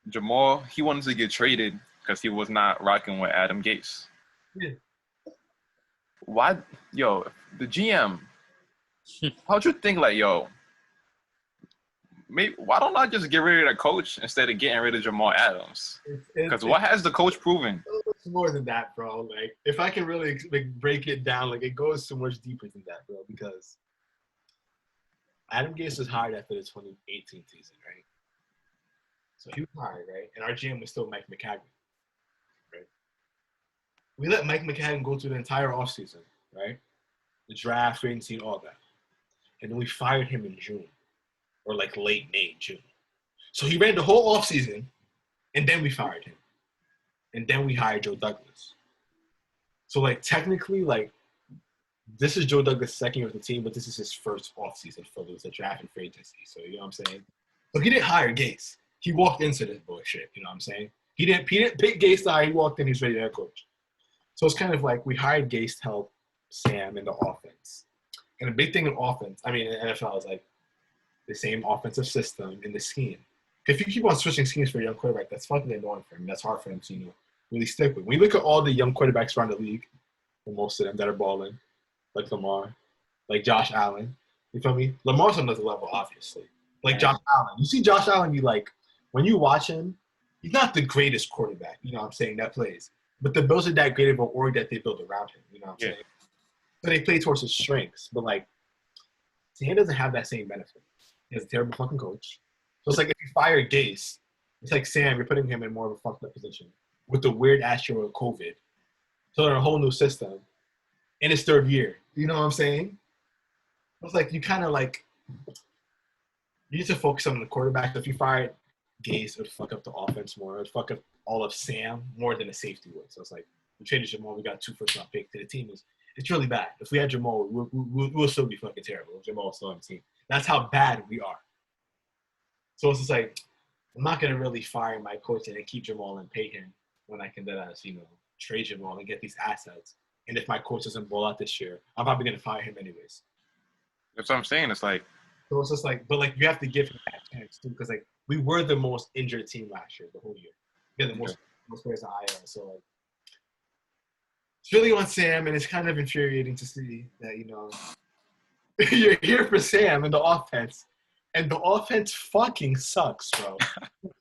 Jamal, he wanted to get traded because he was not rocking with Adam Gase. Yeah. Why, the GM, how'd you think, like, maybe why don't I just get rid of the coach instead of getting rid of Jamal Adams? Because what has the coach proven? It's more than that, bro. Like, if I can really break it down, like, it goes so much deeper than that, bro. Because Adam Gase was hired after the 2018 season, right? So he was hired, right? And our GM was still Mike McCagnon, right? We let Mike McCagnon go through the entire offseason, right? The draft, free agency, all that. And then we fired him in June. Or like late May, June. So he ran the whole offseason, and then we fired him. And then we hired Joe Douglas. So, like, technically, like, this is Joe Douglas' second year with the team, but this is his first offseason for the draft and free agency. So, you know what I'm saying? So he didn't hire Gase. He walked into this bullshit, you know what I'm saying? He didn't pick Gase to hire. He walked in, he's ready to head coach. So it's kind of like we hired Gase to help Sam in the offense. And the big thing in offense, in the NFL is, like, the same offensive system in the scheme. If you keep on switching schemes for a young quarterback, that's fucking annoying for him. That's hard for him to, really stick with. When you look at all the young quarterbacks around the league, and most of them that are balling, like Lamar, like Josh Allen, you feel me? Lamar's on another level, obviously. Like Josh Allen. You see Josh Allen, when you watch him, he's not the greatest quarterback, you know what I'm saying, that plays. But the Bills are that great of an org that they build around him, you know what I'm saying? So they play towards his strengths. But, like, Sam doesn't have that same benefit. He has a terrible fucking coach. So it's like if you fire Gase, it's like Sam, you're putting him in more of a fucked up position with the weird ass year of COVID. So they're a whole new system in his third year. You know what I'm saying? It's like you kind of like you need to focus on the quarterback. If you fired Gase, it would fuck up the offense more. It would fuck up all of Sam more than a safety would. So it's like we traded Jamal, we got 2 first-round picks. The team it's really bad. If we had Jamal, we'll still be fucking terrible. If Jamal was still on the team. That's how bad we are. So it's just like, I'm not going to really fire my coach and keep Jamal and pay him when I can then, trade Jamal and get these assets. And if my coach doesn't ball out this year, I'm probably going to fire him anyways. That's what I'm saying. It's like. So it's just like, but, like, you have to give him that chance, too, because, like, we were the most injured team last year, the whole year. We had the most players on IR. So, like, it's really on Sam, and it's kind of infuriating to see that, you're here for Sam in the offense, and the offense fucking sucks, bro.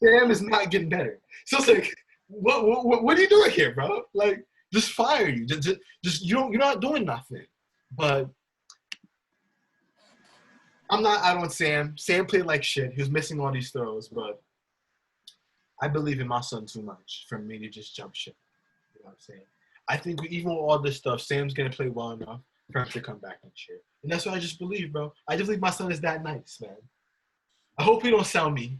Sam is not getting better. So it's like, what are you doing here, bro? Like, just fire you. Just you're not doing nothing. But I don't want Sam. Sam played like shit. He was missing all these throws, but I believe in my son too much for me to just jump ship. You know what I'm saying? I think even with all this stuff, Sam's gonna play well enough for him to come back next year. And that's what I just believe, bro. I just believe my son is that nice, man. I hope he don't sell me.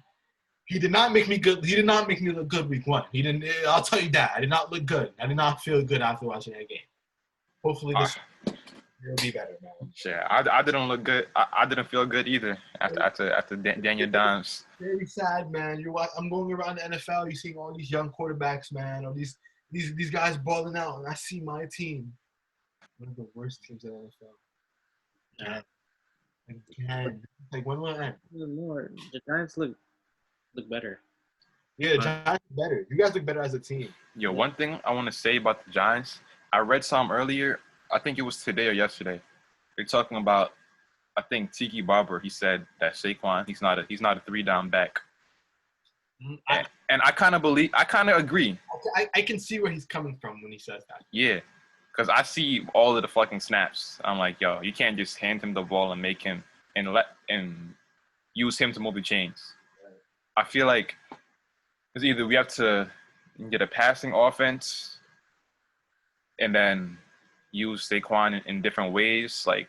He did not make me good. He did not make me look good week 1. He didn't. I'll tell you that. I did not look good. I did not feel good after watching that game. Hopefully this will be better, man. Yeah, I didn't look good. I didn't feel good either after Daniel Dimes. Very sad, man. I'm going around the NFL. You're seeing all these young quarterbacks, man. All these these guys balling out, and I see my team, one of the worst teams in the NFL. Nah. Again. Like, when will it end? More. The Giants look better. Yeah, the Giants look better. You guys look better as a team. Yo, one thing I want to say about the Giants, I read some earlier. I think it was today or yesterday. They're talking about, I think Tiki Barber. He said that Saquon, he's not a 3-down back. And I kind of agree. I can see where he's coming from when he says that. Yeah, because I see all of the fucking snaps. I'm like, yo, you can't just hand him the ball and make him and use him to move the chains. I feel like it's either we have to get a passing offense and then use Saquon in different ways, like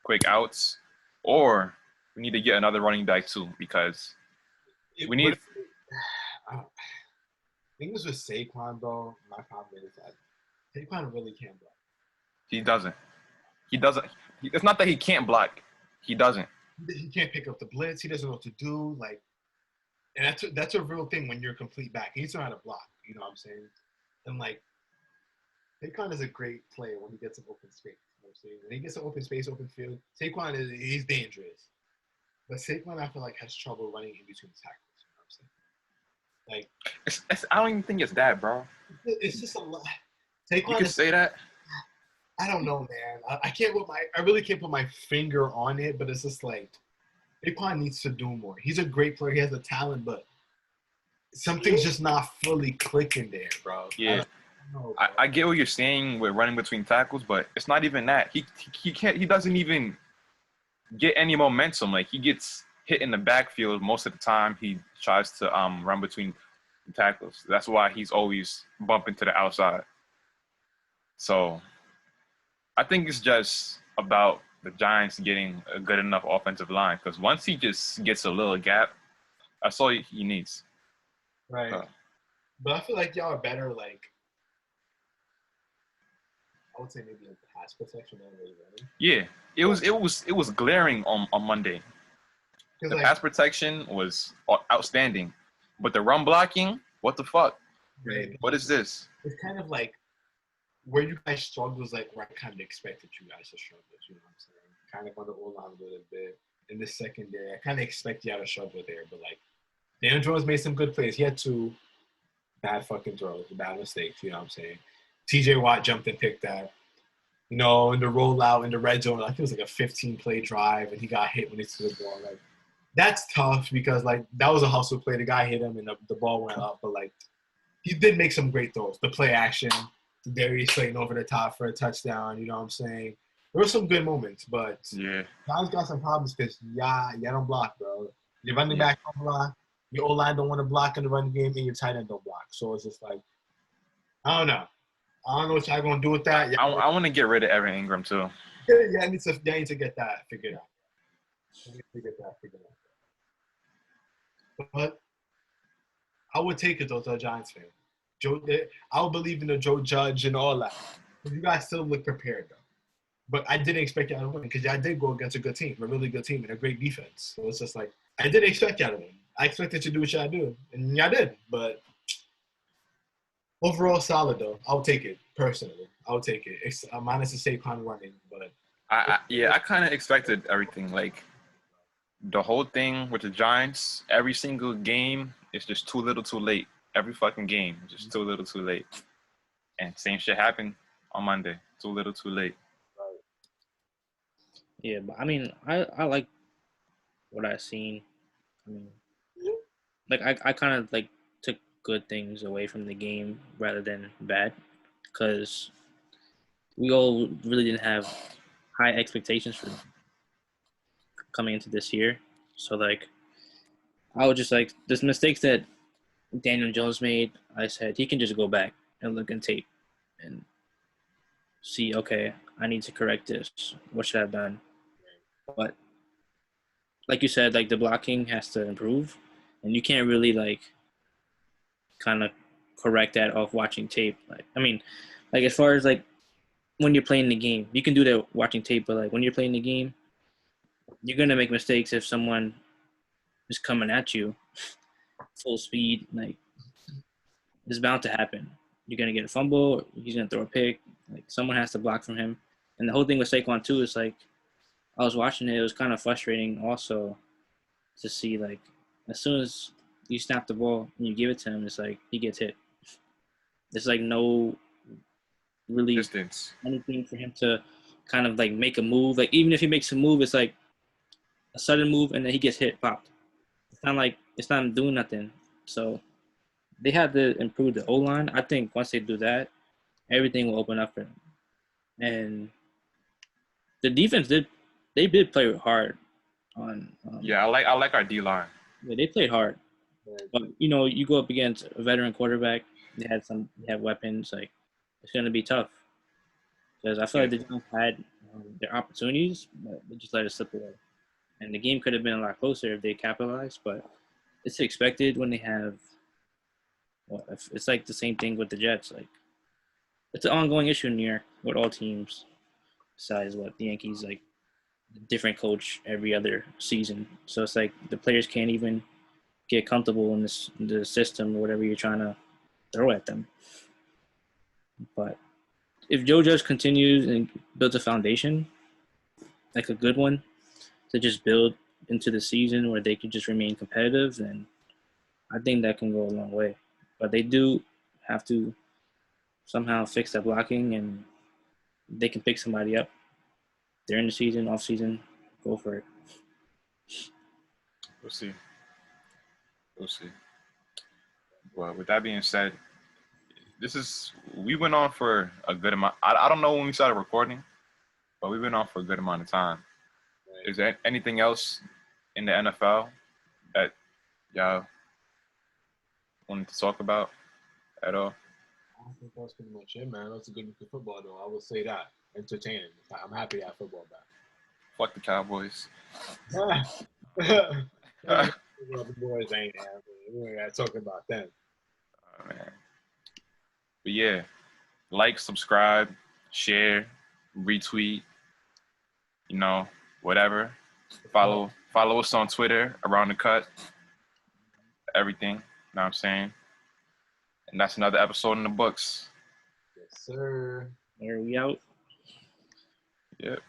quick outs, or we need to get another running back too, because we need. I think this with Saquon, bro. My problem is that Saquon really can't block. He doesn't. It's not that he can't block. He doesn't. He can't pick up the blitz. He doesn't know what to do. Like, and that's a real thing when you're a complete back. He needs to know how to block. You know what I'm saying? And like, Saquon is a great player when he gets an open space. You know what I'm saying? When he gets an open space, open field, Saquon he's dangerous. But Saquon, I feel like, has trouble running in between the tackles. You know what I'm saying? Like, I don't even think it's that, bro. It's just a lot. Saquon, you can say that. I don't know, man. I really can't put my finger on it, but it's just like Saquon needs to do more. He's a great player. He has the talent, but something's just not fully clicking there, bro. Yeah. I get what you're saying with running between tackles, but it's not even that. He can't. He doesn't even get any momentum. Like, he gets hit in the backfield most of the time. He tries to run between tackles. That's why he's always bumping to the outside. So I think it's just about the Giants getting a good enough offensive line, because once he just gets a little gap, that's all he needs. Right. But I feel like y'all are better, like, I would say maybe like pass protection than really running. Yeah. It was glaring on Monday. The pass protection was outstanding, but the run blocking, what the fuck? Right. What is this? It's kind of like where you guys struggled is like where I kind of expected you guys to struggle. You know what I'm saying? Kind of on the O-line a little bit. In the secondary, I kind of expect y'all to struggle there. But like, Daniel Jones made some good plays. He had 2 bad fucking throws, bad mistakes. You know what I'm saying? T.J. Watt jumped and picked that. You know, in the rollout in the red zone, I think it was like a 15-play drive, and he got hit when he threw the ball. Like, that's tough because like that was a hustle play. The guy hit him, and the ball went up. But like, he did make some great throws. The play action, Darius Slayton over the top for a touchdown. You know what I'm saying? There were some good moments, but guys got some problems because y'all don't block, bro. Your running back don't block. Your O-line don't want to block in the running game, and your tight end don't block. So it's just like, I don't know. I don't know what y'all gonna do with that. I want to get rid of Evan Ingram too. Yeah, I need to get that figured out. But I would take it though, to a Giants fan. I would believe in the Joe Judge and all that. You guys still look prepared though. But I didn't expect y'all to win because y'all did go against a good team, a really good team, and a great defense. So it's just like, I didn't expect y'all to win. I expected you to do what y'all do, and y'all did. But overall, solid though. I'll take it personally. I'll take it. It's minus the Saquon running, but I kind of expected everything. Like, the whole thing with the Giants, every single game is just too little, too late. Every fucking game, just too little, too late. And same shit happened on Monday. Too little, too late. Yeah, but I mean, I like what I seen. I mean, like I kind of like took good things away from the game rather than bad, because we all really didn't have high expectations for coming into this year. So like, I was just like, there's mistakes that Daniel Jones made. I said he can just go back and look in tape and see, okay, I need to correct this. What should I have done? But like you said, like the blocking has to improve, and you can't really like kind of correct that off watching tape. Like, I mean, like as far as like when you're playing the game, you can do that watching tape, but like when you're playing the game, you're gonna make mistakes if someone is coming at you full speed. Like, it's bound to happen. you're gonna get a fumble, he's gonna throw a pick. Like someone has to block from him. And the whole thing with Saquon too is like I was watching it. It was kind of frustrating also to see like as soon as you snap the ball and you give it to him, it's like he gets hit. There's like no really Distance. anything for him to kind of like make a move. Like even if he makes a move, it's like a sudden move and then he gets hit, popped. It's not doing nothing. So they had to improve the O line. I think once they do that, everything will open up for them. And the defense did play hard on. Yeah, I like our D line. Yeah, they played hard. But you go up against a veteran quarterback. They have weapons. Like it's gonna be tough because I feel like the Giants had their opportunities, but they just let it slip away. And the game could have been a lot closer if they capitalized. But it's expected when they have. Well, it's like the same thing with the Jets. Like it's an ongoing issue in New York with all teams. Besides what the Yankees like, different coach every other season. So it's like the players can't even get comfortable in the system or whatever you're trying to throw at them. But if Joe Judge continues and builds a foundation, like a good one, to just build into the season where they could just remain competitive, then I think that can go a long way. But they do have to somehow fix that blocking, and they can pick somebody up during the season, off season, go for it. We'll see. We'll see. Well, with that being said, we went on for a good amount. I don't know when we started recording, but we went on for a good amount of time. Right. Is there anything else in the NFL that y'all wanted to talk about at all? I think that's pretty much it, man. That's a good week of football, though. I will say that. Entertaining. I'm happy to have football back. Fuck the Cowboys. The boys ain't happy. We ain't got to talk about them. Oh, man. But yeah, like, subscribe, share, retweet, whatever. Follow us on Twitter, Around the Cut, everything. Know what I'm saying? And that's another episode in the books. Yes, sir. There we out. Yep.